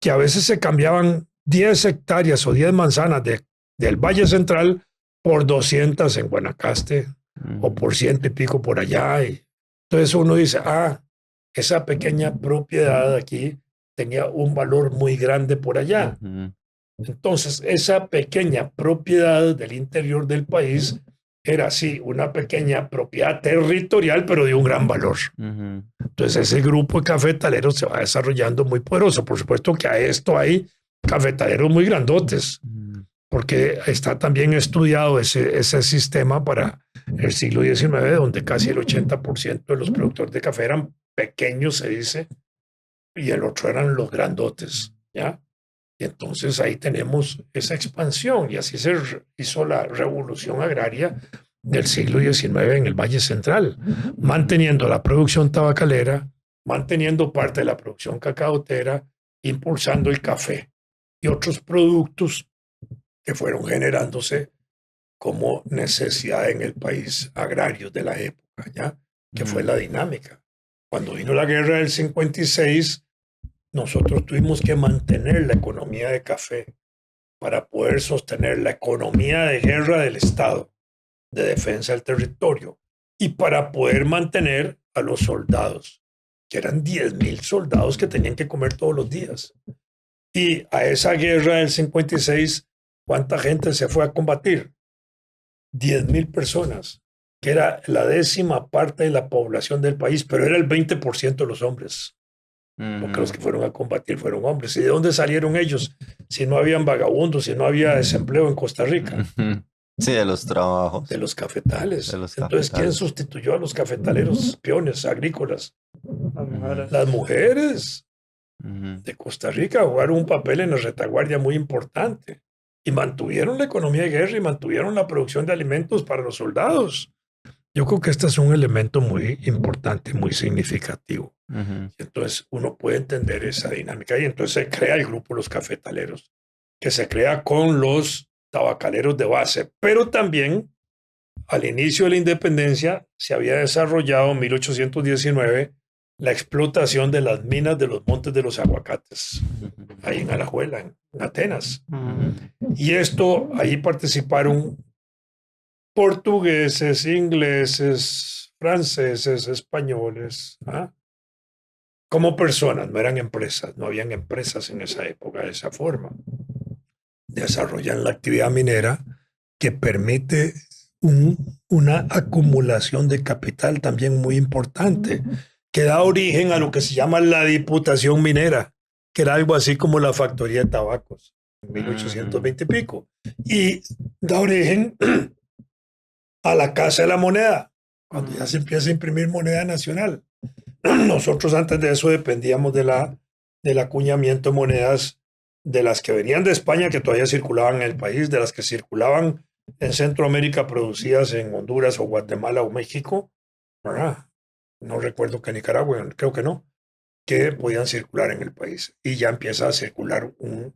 que a veces se cambiaban 10 hectáreas o 10 manzanas del Valle Central por 200 en Guanacaste o por 100 y pico por allá. Y entonces uno dice, esa pequeña propiedad aquí tenía un valor muy grande por allá. Entonces, esa pequeña propiedad del interior del país era así, una pequeña propiedad territorial, pero de un gran valor. Entonces, ese grupo de cafetaleros se va desarrollando muy poderoso. Por supuesto que a esto hay cafetaleros muy grandotes, porque está también estudiado ese sistema para el siglo XIX, donde casi el 80% de los productores de café eran pequeños, se dice, y el otro eran los grandotes, ¿ya? Y entonces ahí tenemos esa expansión, y así se hizo la revolución agraria del siglo XIX en el Valle Central, manteniendo la producción tabacalera, manteniendo parte de la producción cacaotera, impulsando el café y otros productos que fueron generándose como necesidad en el país agrario de la época, ¿ya? Que fue la dinámica. Cuando vino la guerra del 56, nosotros tuvimos que mantener la economía de café para poder sostener la economía de guerra del Estado, de defensa del territorio, y para poder mantener a los soldados, que eran 10,000 soldados que tenían que comer todos los días. Y a esa guerra del 56, ¿cuánta gente se fue a combatir? 10,000 personas, que era la 10ª parte de la población del país, pero era el 20% de los hombres. Porque los que fueron a combatir fueron hombres. ¿Y de dónde salieron ellos? Si no habían vagabundos, si no había desempleo en Costa Rica. Sí, de los trabajos. De los cafetales. De los Entonces, ¿quién cafetales. sustituyó a los cafetaleros peones agrícolas? Las mujeres. Las mujeres de Costa Rica jugaron un papel en la retaguardia muy importante y mantuvieron la economía de guerra y mantuvieron la producción de alimentos para los soldados. Yo creo que este es un elemento muy importante, muy significativo. Entonces uno puede entender esa dinámica y entonces se crea el grupo Los Cafetaleros, que se crea con los tabacaleros de base, pero también al inicio de la independencia se había desarrollado en 1819 la explotación de las minas de los Montes de los Aguacates, ahí en Alajuela, en Atenas. Y esto, ahí participaron portugueses, ingleses, franceses, españoles, como personas, no eran empresas, no habían empresas en esa época de esa forma. Desarrollan la actividad minera que permite una acumulación de capital también muy importante, que da origen a lo que se llama la Diputación Minera, que era algo así como la factoría de tabacos, en 1820 y pico, y da origen a la Casa de la Moneda, cuando ya se empieza a imprimir moneda nacional. Nosotros antes de eso dependíamos del acuñamiento de monedas de las que venían de España, que todavía circulaban en el país, de las que circulaban en Centroamérica, producidas en Honduras o Guatemala o México, ¿verdad? No recuerdo que Nicaragua, creo que no, que podían circular en el país. Y ya empieza a circular un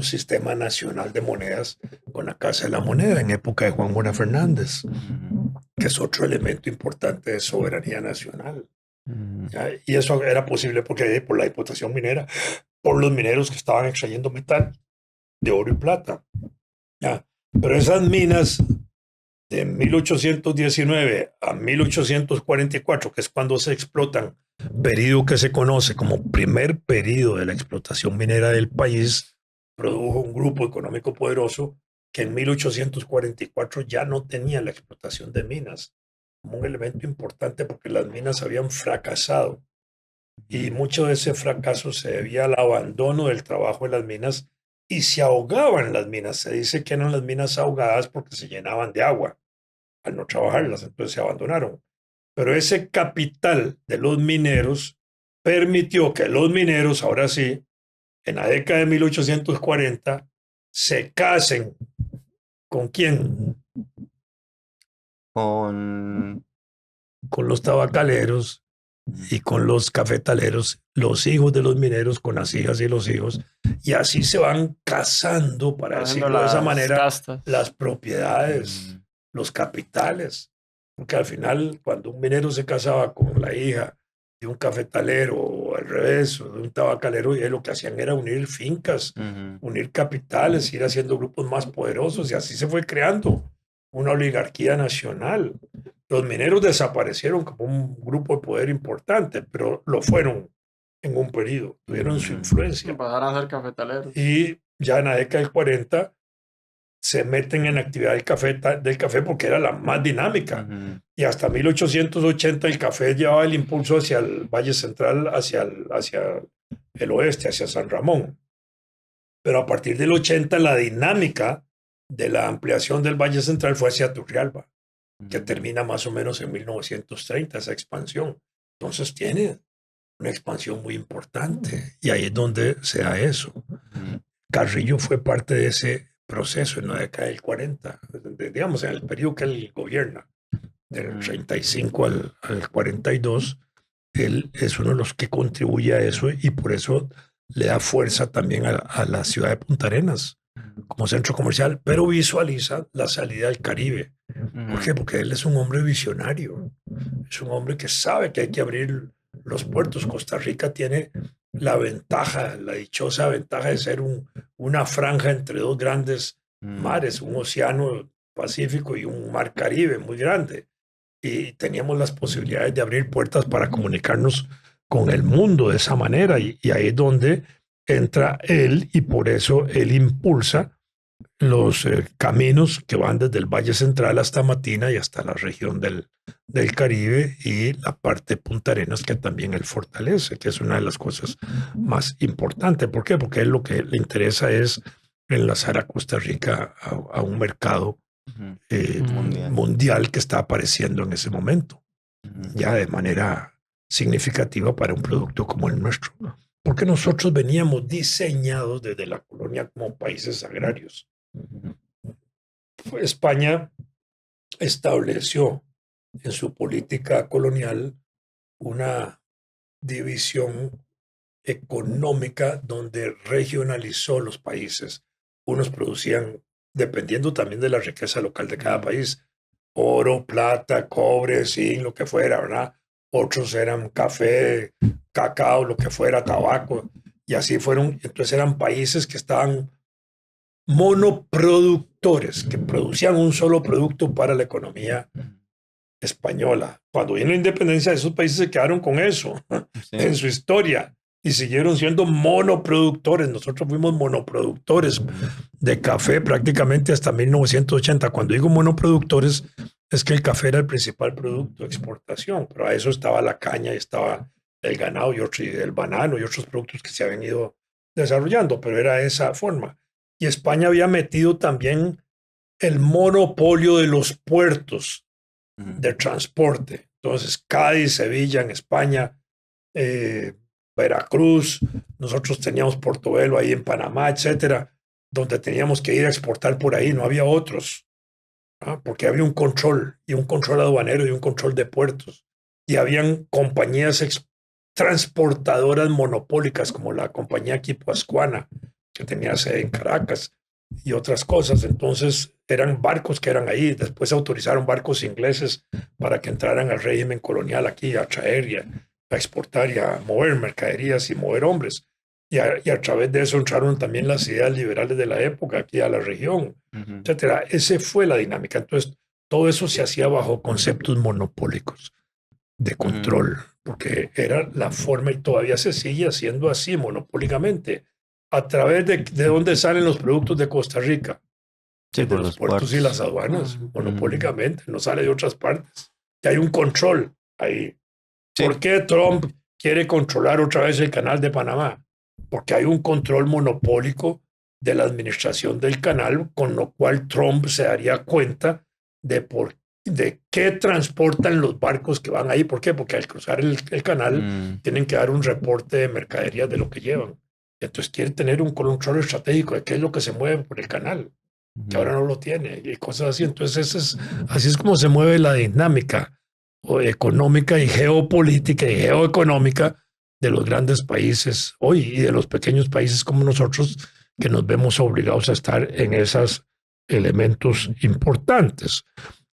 sistema nacional de monedas con la Casa de la Moneda en época de Juan Buena Fernández, que es otro elemento importante de soberanía nacional. ¿Ya? Y eso era posible porque por la Diputación Minera, por los mineros que estaban extrayendo metal de oro y plata. ¿Ya? Pero esas minas de 1819 a 1844, que es cuando se explotan, periodo que se conoce como primer periodo de la explotación minera del país, produjo un grupo económico poderoso que en 1844 ya no tenía la explotación de minas como un elemento importante porque las minas habían fracasado y mucho de ese fracaso se debía al abandono del trabajo de las minas y se ahogaban las minas. Se dice que eran las minas ahogadas porque se llenaban de agua al no trabajarlas, entonces se abandonaron. Pero ese capital de los mineros permitió que los mineros, ahora sí, en la década de 1840, se casen. ¿Con quién? Con los tabacaleros y con los cafetaleros, los hijos de los mineros con las hijas y los hijos, y así se van casando, para decirlo de esa manera, castas. las propiedades, los capitales, porque al final cuando un minero se casaba con la hija de un cafetalero o al revés, o de un tabacalero, y lo que hacían era unir fincas, unir capitales, ir haciendo grupos más poderosos, y así se fue creando una oligarquía nacional. Los mineros desaparecieron como un grupo de poder importante, pero lo fueron en un periodo, tuvieron su influencia. Pasaron a ser cafetaleros. Y ya en la década del 40 se meten en la actividad del café porque era la más dinámica. Y hasta 1880 el café llevaba el impulso hacia el Valle Central, hacia el oeste, hacia San Ramón. Pero a partir del 80 la dinámica de la ampliación del Valle Central fue hacia Turrialba, que termina más o menos en 1930, esa expansión. Entonces tiene una expansión muy importante y ahí es donde se da eso. Carrillo fue parte de ese proceso en la década del 40, digamos en el periodo que él gobierna, del 35 al 42, él es uno de los que contribuye a eso y por eso le da fuerza también a la ciudad de Punta Arenas como centro comercial, pero visualiza la salida al Caribe. ¿Por qué? Porque él es un hombre visionario, es un hombre que sabe que hay que abrir los puertos. Costa Rica tiene la ventaja, la dichosa ventaja de ser una franja entre dos grandes mares, un océano Pacífico y un mar Caribe muy grande. Y teníamos las posibilidades de abrir puertas para comunicarnos con el mundo de esa manera. Y ahí es donde entra él y por eso él impulsa los caminos que van desde el Valle Central hasta Matina y hasta la región del Caribe y la parte de Punta Arenas que también él fortalece, que es una de las cosas más importantes. ¿Por qué? Porque él lo que le interesa es enlazar a Costa Rica a un mercado mundial que está apareciendo en ese momento, ya de manera significativa para un producto como el nuestro. Porque nosotros veníamos diseñados desde la colonia como países agrarios. España estableció en su política colonial una división económica donde regionalizó los países. Unos producían, dependiendo también de la riqueza local de cada país, oro, plata, cobre, zinc, lo que fuera, ¿verdad? Otros eran café, cacao, lo que fuera, tabaco, y así fueron. Entonces eran países que estaban monoproductores, que producían un solo producto para la economía española. Cuando viene la independencia, esos países se quedaron con eso en su historia y siguieron siendo monoproductores. Nosotros fuimos monoproductores de café prácticamente hasta 1980. Cuando digo monoproductores, es que el café era el principal producto de exportación, pero a eso estaba la caña y estaba el ganado y el banano y otros productos que se habían ido desarrollando, pero era esa forma. Y España había metido también el monopolio de los puertos de transporte. Entonces, Cádiz, Sevilla en España, Veracruz, nosotros teníamos Portobelo ahí en Panamá, etcétera, donde teníamos que ir a exportar por ahí, no había otros, ¿no? Porque había un control, y un control aduanero y un control de puertos. Y habían compañías transportadoras monopólicas como la compañía Guipuzcoana, que tenía sede en Caracas y otras cosas. Entonces eran barcos que eran ahí. Después autorizaron barcos ingleses para que entraran al régimen colonial aquí a traer y a exportar y a mover mercaderías y mover hombres. Y a través de eso entraron también las ideas liberales de la época aquí a la región, etcétera. Esa fue la dinámica. Entonces todo eso se hacía bajo conceptos monopólicos de control, porque era la forma y todavía se sigue haciendo así monopólicamente. ¿A través de dónde salen los productos de Costa Rica? Sí, de los puertos y las aduanas, monopólicamente, no sale de otras partes. Y hay un control ahí. Sí. ¿Por qué Trump quiere controlar otra vez el canal de Panamá? Porque hay un control monopólico de la administración del canal, con lo cual Trump se daría cuenta de qué transportan los barcos que van ahí. ¿Por qué? Porque al cruzar el canal tienen que dar un reporte de mercaderías de lo que llevan. Entonces quiere tener un control estratégico de qué es lo que se mueve por el canal, que ahora no lo tiene, y cosas así. Entonces así es como se mueve la dinámica económica y geopolítica y geoeconómica de los grandes países hoy y de los pequeños países como nosotros, que nos vemos obligados a estar en esos elementos importantes.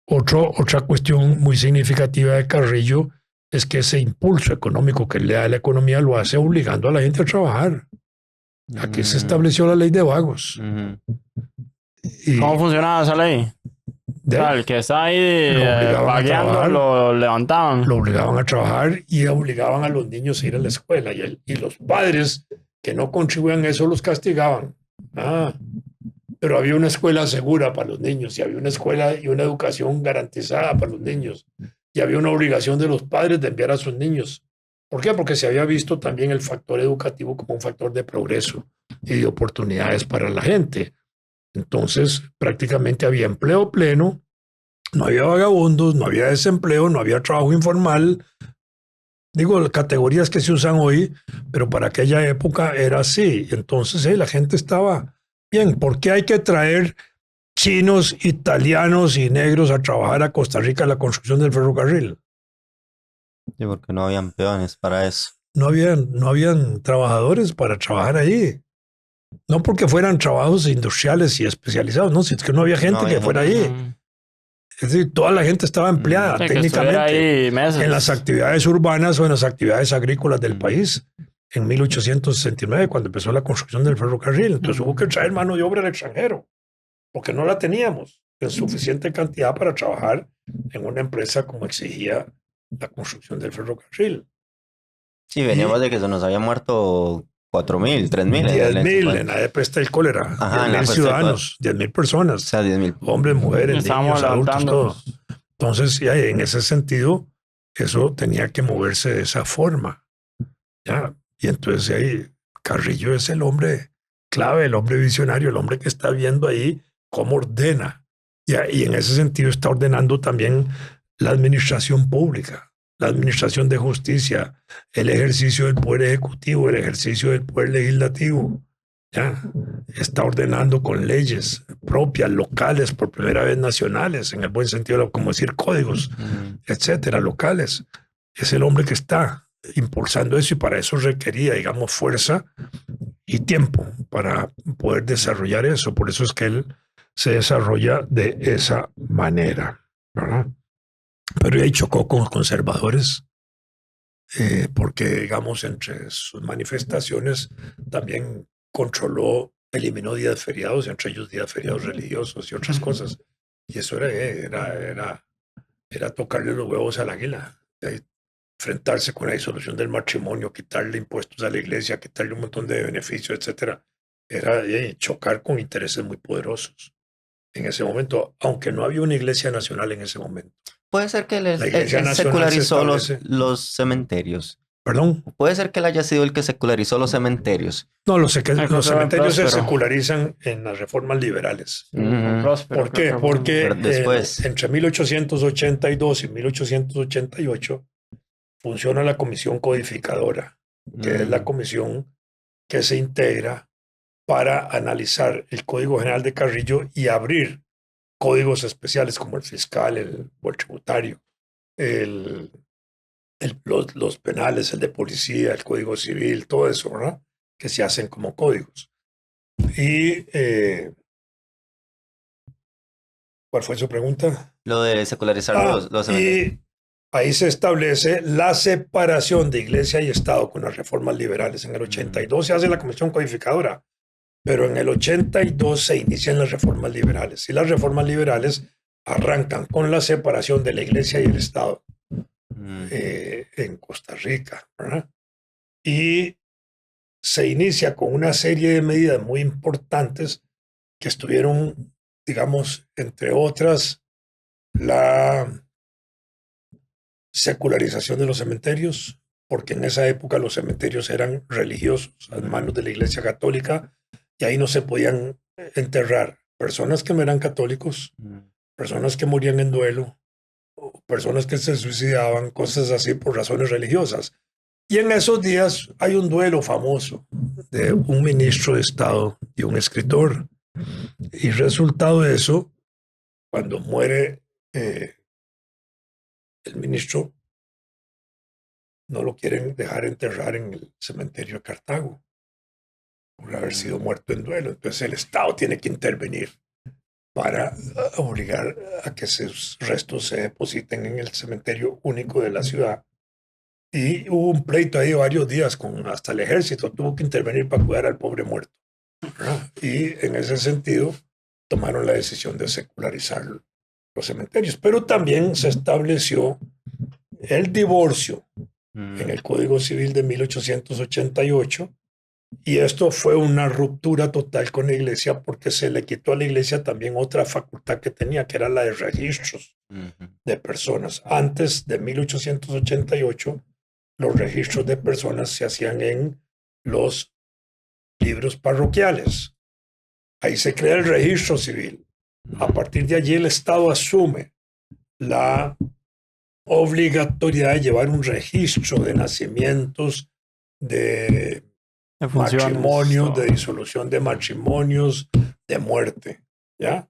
Otra cuestión muy significativa de Carrillo es que ese impulso económico que le da a la economía lo hace obligando a la gente a trabajar. Aquí se estableció la ley de vagos. ¿Cómo funcionaba esa ley? O sea, el que está ahí Lo obligaban a vagueando trabajar. lo levantaban. Lo obligaban a trabajar y obligaban a los niños a ir a la escuela. Y los padres que no contribuían a eso los castigaban. Pero había una escuela segura para los niños y había una escuela y una educación garantizada para los niños. Y había una obligación de los padres de enviar a sus niños. ¿Por qué? Porque se había visto también el factor educativo como un factor de progreso y de oportunidades para la gente. Entonces, prácticamente había empleo pleno, no había vagabundos, no había desempleo, no había trabajo informal. Digo, categorías que se usan hoy, pero para aquella época era así. Entonces, la gente estaba bien. ¿Por qué hay que traer chinos, italianos y negros a trabajar a Costa Rica en la construcción del ferrocarril? Sí, porque no habían peones para eso. No habían trabajadores para trabajar ahí. No porque fueran trabajos industriales y especializados, no, sino que no había gente que fuera ahí. Ujú. Es decir, toda la gente estaba empleada Sí, que estuviera técnicamente ahí meses. en las actividades urbanas o en las actividades agrícolas del país en 1869, cuando empezó la construcción del ferrocarril. Entonces hubo que traer mano de obra del extranjero, porque no la teníamos en suficiente cantidad para trabajar en una empresa como exigía la construcción del ferrocarril. Sí, veníamos de que se nos había muerto 4.000, 3.000. 10.000 en la peste del cólera, Ajá, en la 10.000 peste del ciudadanos, 10.000 O personas, sea, 10.000. hombres, mujeres, Estábamos niños, adultos, todo. levantándonos. Entonces, ya, en ese sentido, eso tenía que moverse de esa forma. ¿Ya? Y entonces ahí Carrillo es el hombre clave, el hombre visionario, el hombre que está viendo ahí cómo ordena. Y en ese sentido está ordenando también la administración pública, la administración de justicia, el ejercicio del poder ejecutivo, el ejercicio del poder legislativo. ¿Ya? Está ordenando con leyes propias, locales, por primera vez nacionales, en el buen sentido, como decir códigos, etcétera, locales. Es el hombre que está impulsando eso y para eso requería, digamos, fuerza y tiempo para poder desarrollar eso. Por eso es que él se desarrolla de esa manera, ¿verdad? Pero ahí chocó con los conservadores, porque, digamos, entre sus manifestaciones también eliminó días feriados, entre ellos días feriados religiosos y otras cosas. Y eso era tocarle los huevos al águila, enfrentarse con la disolución del matrimonio, quitarle impuestos a la iglesia, quitarle un montón de beneficios, etcétera. Era chocar con intereses muy poderosos en ese momento, aunque no había una iglesia nacional en ese momento. Puede ser que La Iglesia él Nacional secularizó se establece. los cementerios. ¿Perdón? Puede ser que él haya sido el que secularizó los cementerios. No, los Próspero. cementerios se secularizan en las reformas liberales. Próspero, ¿Por qué? creo que Porque Pero después. entre 1882 y 1888 funciona la Comisión Codificadora, que es la comisión que se integra para analizar el Código General de Carrillo y abrir códigos especiales como el fiscal, o el tributario, los penales, el de policía, el Código Civil, todo eso, ¿verdad? Que se hacen como códigos. Y ¿cuál fue su pregunta? Lo de secularizar los cementerios. Y ahí se establece la separación de iglesia y Estado con las reformas liberales. En el 82 se hace la Comisión Codificadora, pero en el 82 se inician las reformas liberales. Y las reformas liberales arrancan con la separación de la iglesia y el Estado en Costa Rica, ¿verdad? Y se inicia con una serie de medidas muy importantes que estuvieron, digamos, entre otras, la secularización de los cementerios, porque en esa época los cementerios eran religiosos, en manos de la Iglesia Católica, y ahí no se podían enterrar personas que no eran católicos, personas que morían en duelo, personas que se suicidaban, cosas así por razones religiosas. Y en esos días hay un duelo famoso de un ministro de Estado y un escritor. Y resultado de eso, cuando muere el ministro, no lo quieren dejar enterrar en el cementerio de Cartago por haber sido muerto en duelo. Entonces el Estado tiene que intervenir para obligar a que sus restos se depositen en el cementerio único de la ciudad. Y hubo un pleito ahí varios días con hasta el ejército, tuvo que intervenir para cuidar al pobre muerto, ¿verdad? Y en ese sentido tomaron la decisión de secularizarlo. los cementerios. Pero también se estableció el divorcio en el Código Civil de 1888, y esto fue una ruptura total con la iglesia porque se le quitó a la iglesia también otra facultad que tenía, que era la de registros de personas. Antes de 1888, los registros de personas se hacían en los libros parroquiales. Ahí se crea el registro civil. A partir de allí el Estado asume la obligatoriedad de llevar un registro de nacimientos, de matrimonios, de disolución de matrimonios, de muerte, ¿ya?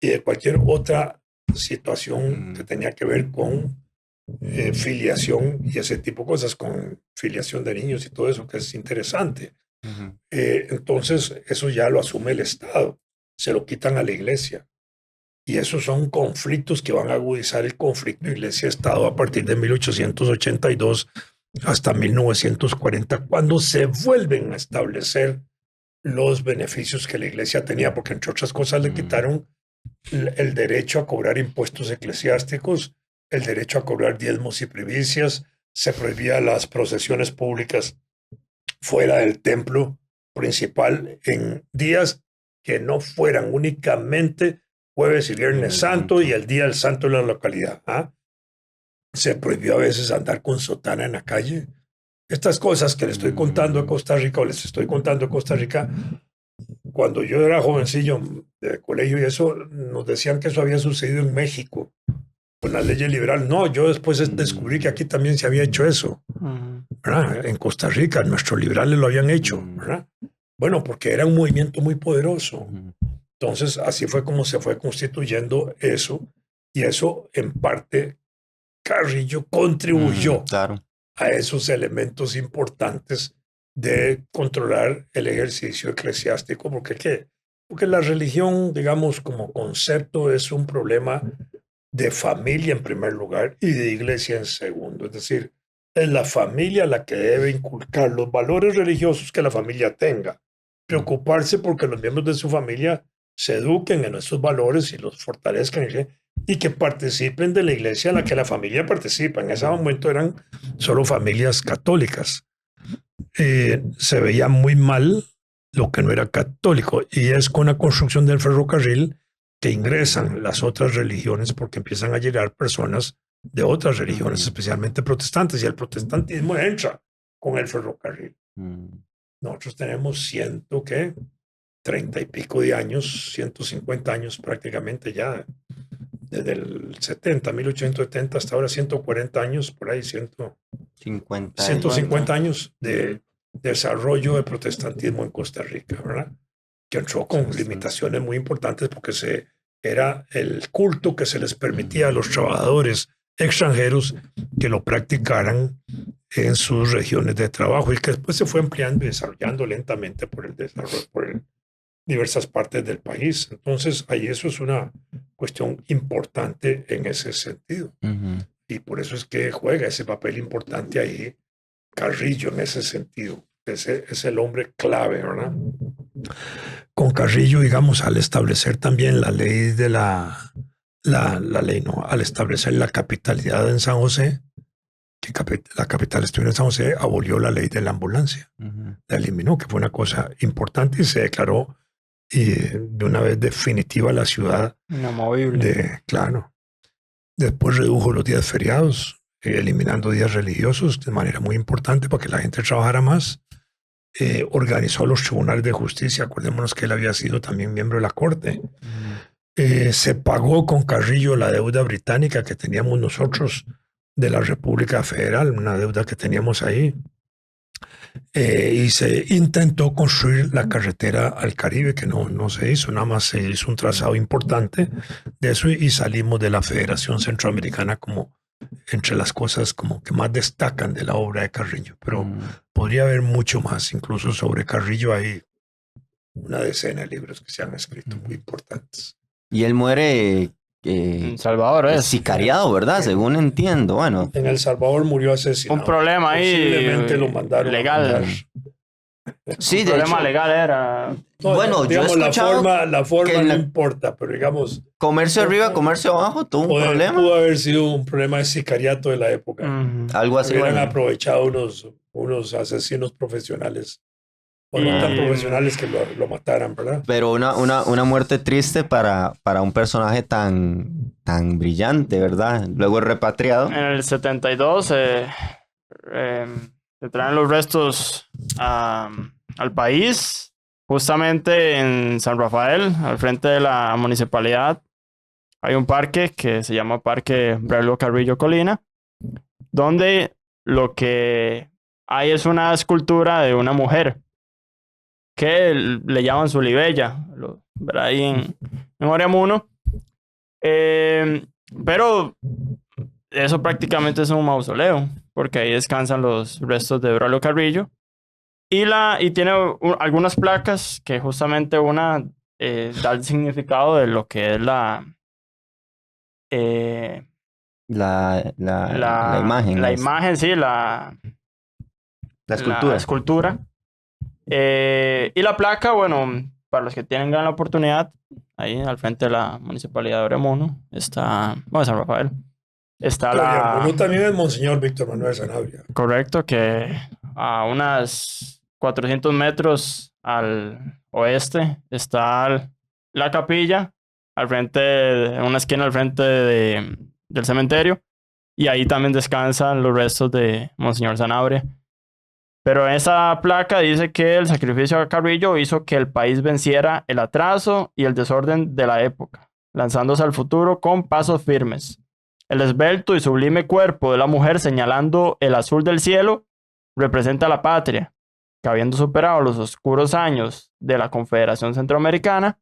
Y de cualquier otra situación que tenía que ver con filiación y ese tipo de cosas, con filiación de niños y todo eso, que es interesante. Entonces, eso ya lo asume el Estado, se lo quitan a la iglesia. Y esos son conflictos que van a agudizar el conflicto iglesia-Estado a partir de 1882 hasta 1940, cuando se vuelven a establecer los beneficios que la iglesia tenía, porque entre otras cosas le quitaron el derecho a cobrar impuestos eclesiásticos, el derecho a cobrar diezmos y primicias, se prohibían las procesiones públicas fuera del templo principal en días que no fueran únicamente jueves y viernes santo y el día del santo en la localidad. Se prohibió a veces andar con sotana en la calle. Estas cosas que les estoy contando a Costa Rica, o les estoy contando a Costa Rica, cuando yo era jovencillo de colegio y eso, nos decían que eso había sucedido en México con la ley liberal. No, yo después descubrí que aquí también se había hecho eso, ¿verdad? En Costa Rica nuestros liberales lo habían hecho, ¿verdad? Bueno, porque era un movimiento muy poderoso. Entonces, así fue como se fue constituyendo eso, y eso en parte Carrillo contribuyó a esos elementos importantes de controlar el ejercicio eclesiástico, porque ¿qué? Porque la religión, digamos, como concepto es un problema de familia en primer lugar y de iglesia en segundo. Es decir, es la familia la que debe inculcar los valores religiosos que la familia tenga, preocuparse porque los miembros de su familia se eduquen en esos valores y los fortalezcan y que participen de la iglesia en la que la familia participa. En ese momento eran solo familias católicas. Se veía muy mal lo que no era católico, y es con la construcción del ferrocarril que ingresan las otras religiones, porque empiezan a llegar personas de otras religiones, especialmente protestantes, y el protestantismo entra con el ferrocarril. Nosotros tenemos 30 y pico de años, 150 años prácticamente ya, desde el 1870 hasta ahora, 140 años, por ahí 150 años de desarrollo de protestantismo en Costa Rica, ¿verdad? Que entró con limitaciones muy importantes porque era el culto que se les permitía a los trabajadores extranjeros que lo practicaran en sus regiones de trabajo, y que después se fue ampliando y desarrollando lentamente por el desarrollo, por diversas partes del país. Entonces, ahí eso es una cuestión importante en ese sentido. Y por eso es que juega ese papel importante ahí Carrillo en ese sentido. Es el hombre clave, ¿verdad? Con Carrillo, digamos, al establecer también la ley de la ley, no, al establecer la capitalidad en San José, que la capital estuviera en San José, abolió la ley de la ambulancia. La eliminó, que fue una cosa importante, y se declaró de una vez definitiva la ciudad inamovible. Claro. Después redujo los días feriados, eliminando días religiosos de manera muy importante para que la gente trabajara más. Organizó los tribunales de justicia. Acordémonos que él había sido también miembro de la corte. Se pagó con Carrillo la deuda británica que teníamos nosotros de la República Federal, una deuda que teníamos ahí. Y se intentó construir la carretera al Caribe, que no se hizo, nada más se hizo un trazado importante de eso, y salimos de la Federación Centroamericana como entre las cosas como que más destacan de la obra de Carrillo. Pero podría haber mucho más, incluso sobre Carrillo hay una decena de libros que se han escrito muy importantes. Y él muere en Salvador, sicariado, ¿verdad? Según entiendo. Bueno, en El Salvador murió asesinado. Un problema ahí. Posiblemente lo mandaron legal. Sí, El de problema hecho, legal era... No, bueno, yo he digamos, escuchado la forma que en no la- importa, pero digamos, comercio arriba, comercio abajo, tuvo un problema. pudo haber sido un problema de sicariato de la época. Algo así, Hubieran bueno. aprovechado unos asesinos profesionales, o no tan Y profesionales que lo mataran, ¿verdad? Pero una muerte triste para un personaje tan brillante, ¿verdad? Luego es repatriado. en el 72 se traen los restos al país, justamente en San Rafael, al frente de la municipalidad. Hay un parque que se llama Parque Braulio Carrillo Colina, donde lo que hay es una escultura de una mujer que le llaman su libella, ¿verdad? Ahí en Oreamuno. Pero eso prácticamente es un mausoleo, porque ahí descansan los restos de Braulio Carrillo. Y tiene algunas placas que justamente una da el significado de lo que es La imagen, la imagen, sí, la la escultura. escultura. Y la placa, bueno, para los que tengan la oportunidad, ahí al frente de la municipalidad de Oreamuno, está, bueno, San Rafael, está Uno también es Monseñor Víctor Manuel Sanabria. correcto, que a unas 400 metros al oeste está la capilla, al frente, en una esquina al frente del cementerio, y ahí también descansan los restos de Monseñor Sanabria. Pero esa placa dice que el sacrificio a Carrillo hizo que el país venciera el atraso y el desorden de la época, lanzándose al futuro con pasos firmes. El esbelto y sublime cuerpo de la mujer señalando el azul del cielo representa a la patria, que habiendo superado los oscuros años de la Confederación Centroamericana,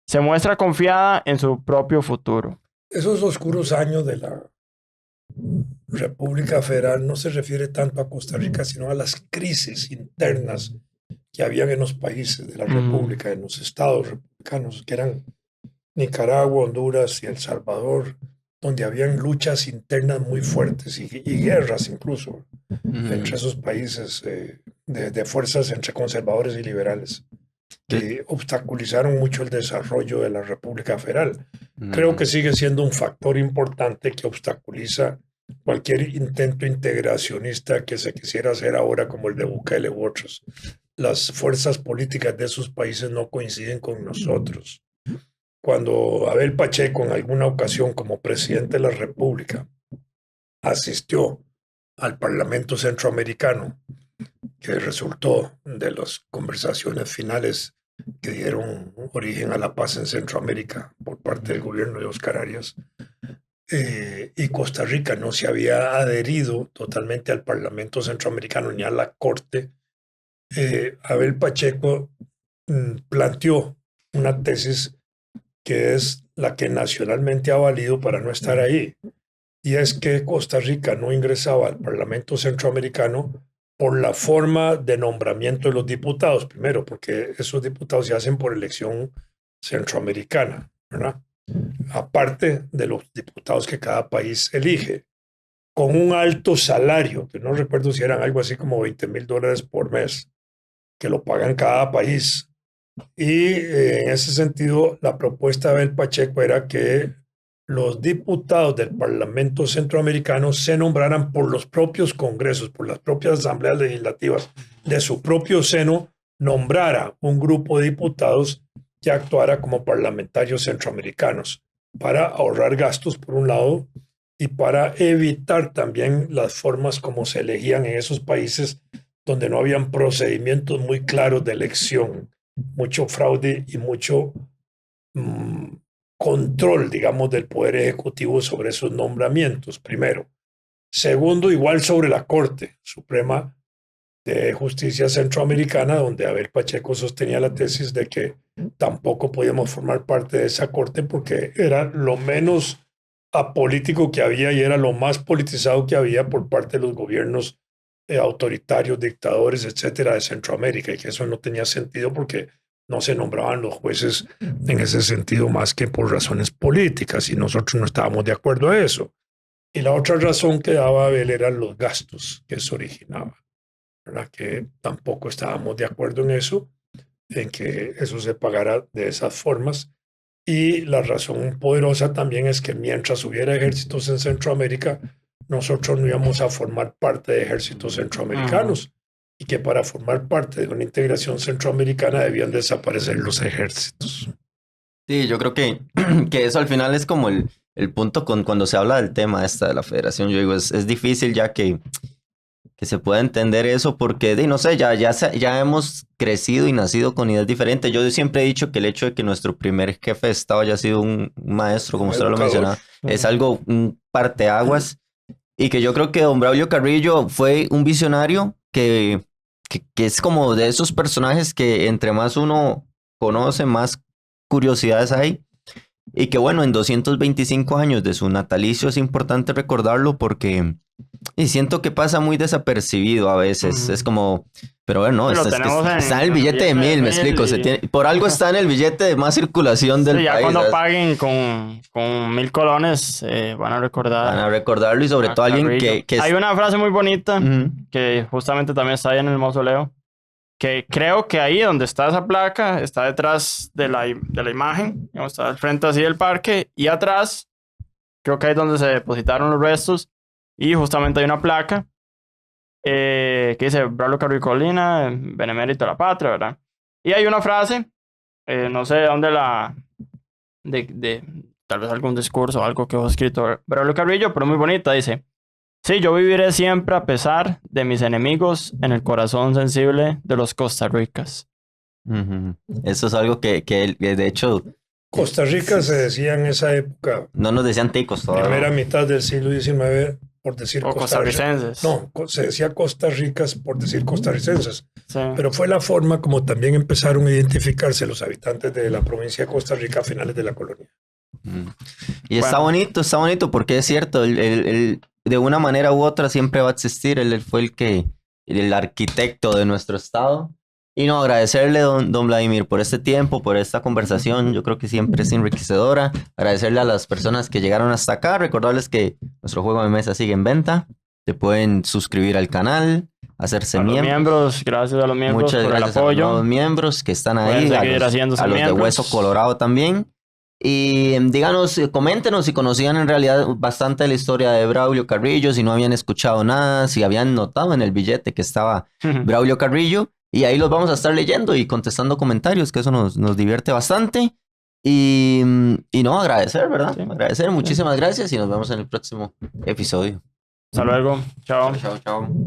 se muestra confiada en su propio futuro. Esos oscuros años de la República Federal no se refiere tanto a Costa Rica, sino a las crisis internas que habían en los países de la República, en los estados republicanos, que eran Nicaragua, Honduras y El Salvador, donde habían luchas internas muy fuertes y guerras incluso entre esos países de fuerzas entre conservadores y liberales, que obstaculizaron mucho el desarrollo de la República Federal. Creo que sigue siendo un factor importante que obstaculiza cualquier intento integracionista que se quisiera hacer ahora, como el de Bukele u otros. Las fuerzas políticas de esos países no coinciden con nosotros. Cuando Abel Pacheco, en alguna ocasión como presidente de la República, asistió al Parlamento Centroamericano, que resultó de las conversaciones finales que dieron origen a la paz en Centroamérica por parte del gobierno de Oscar Arias, y Costa Rica no se había adherido totalmente al Parlamento Centroamericano ni a la Corte, Abel Pacheco planteó una tesis que es la que nacionalmente ha valido para no estar ahí, y es que Costa Rica no ingresaba al Parlamento Centroamericano por la forma de nombramiento de los diputados, primero, porque esos diputados se hacen por elección centroamericana, ¿verdad? Aparte de los diputados que cada país elige, con un alto salario, que no recuerdo si eran algo así como $20,000 por mes, que lo pagan cada país. Y en ese sentido, la propuesta de Abel Pacheco era que los diputados del Parlamento Centroamericano se nombraran por los propios congresos, por las propias asambleas legislativas de su propio seno, nombrara un grupo de diputados que actuara como parlamentarios centroamericanos para ahorrar gastos, por un lado, y para evitar también las formas como se elegían en esos países donde no habían procedimientos muy claros de elección, mucho fraude y mucho control, digamos, del Poder Ejecutivo sobre esos nombramientos, primero. Segundo, igual sobre la Corte Suprema de Justicia Centroamericana, donde Abel Pacheco sostenía la tesis de que tampoco podíamos formar parte de esa Corte porque era lo menos apolítico que había y era lo más politizado que había por parte de los gobiernos autoritarios, dictadores, etcétera, de Centroamérica, y que eso no tenía sentido porque no se nombraban los jueces en ese sentido más que por razones políticas, y nosotros no estábamos de acuerdo a eso. Y la otra razón que daba Abel eran los gastos que eso originaba, ¿verdad? Que tampoco estábamos de acuerdo en eso, en que eso se pagara de esas formas. Y la razón poderosa también es que mientras hubiera ejércitos en Centroamérica, nosotros no íbamos a formar parte de ejércitos centroamericanos y que para formar parte de una integración centroamericana debían desaparecer los ejércitos. Sí, yo creo que eso al final es como el punto cuando se habla del tema de la federación. Yo digo, es difícil ya que se pueda entender eso porque, no sé, ya hemos crecido y nacido con ideas diferentes. Yo siempre he dicho que el hecho de que nuestro primer jefe de Estado haya sido un maestro, como usted lo mencionaba, es algo, un parteaguas, y que yo creo que don Braulio Carrillo fue un visionario que es como de esos personajes que entre más uno conoce, más curiosidades hay. Y que bueno, en 225 años de su natalicio es importante recordarlo porque y siento que pasa muy desapercibido a veces. Es como, pero bueno, Lo está tenemos en el billete de 1000, me explico. Por algo está en el billete de más circulación del sí, ya país. cuando ¿sabes? paguen con 1000 colones, van a recordar. Van a recordarlo y sobre todo alguien que Hay una frase muy bonita Ujú. que justamente también está ahí en el mausoleo, que creo que ahí donde está esa placa está detrás de la imagen, digamos, está al frente así del parque, y atrás creo que ahí es donde se depositaron los restos, y justamente hay una placa que dice Braulio Carrillo Colina, benemérito de la patria, ¿verdad? Y hay una frase, no sé de dónde de tal vez algún discurso o algo que hemos escrito Braulio Carrillo, pero muy bonita, dice: sí, yo viviré siempre a pesar de mis enemigos en el corazón sensible de los costarricas. Ujú. Eso es algo que de hecho Costa Rica se decía en esa época, no nos decían ticos todavía. primera mitad del siglo XIX, por decir O costarricenses. No, se decía Costa Ricas por decir costarricenses. Sí. Pero fue la forma como también empezaron a identificarse los habitantes de la provincia de Costa Rica a finales de la colonia. Y está bonito porque es cierto, él de una manera u otra siempre va a existir. Él fue el arquitecto de nuestro estado. Y no, agradecerle, don Vladimir, por este tiempo, por esta conversación. Yo creo que siempre es enriquecedora. Agradecerle a las personas que llegaron hasta acá. Recordarles que nuestro juego de mesa sigue en venta. Se pueden suscribir al canal, hacerse miembros. Gracias a los miembros Muchas por gracias el apoyo. a los miembros que están Pueden ahí, seguir haciéndose a los de miembros. Hueso Colorado también. Y díganos, coméntenos si conocían en realidad bastante de la historia de Braulio Carrillo, si no habían escuchado nada, si habían notado en el billete que estaba Braulio Carrillo. Y ahí los vamos a estar leyendo y contestando comentarios, que eso nos divierte bastante. Y no, agradecer, ¿verdad? Sí. Agradecer, muchísimas gracias y nos vemos en el próximo episodio. Hasta luego. Chao. Chao, chao.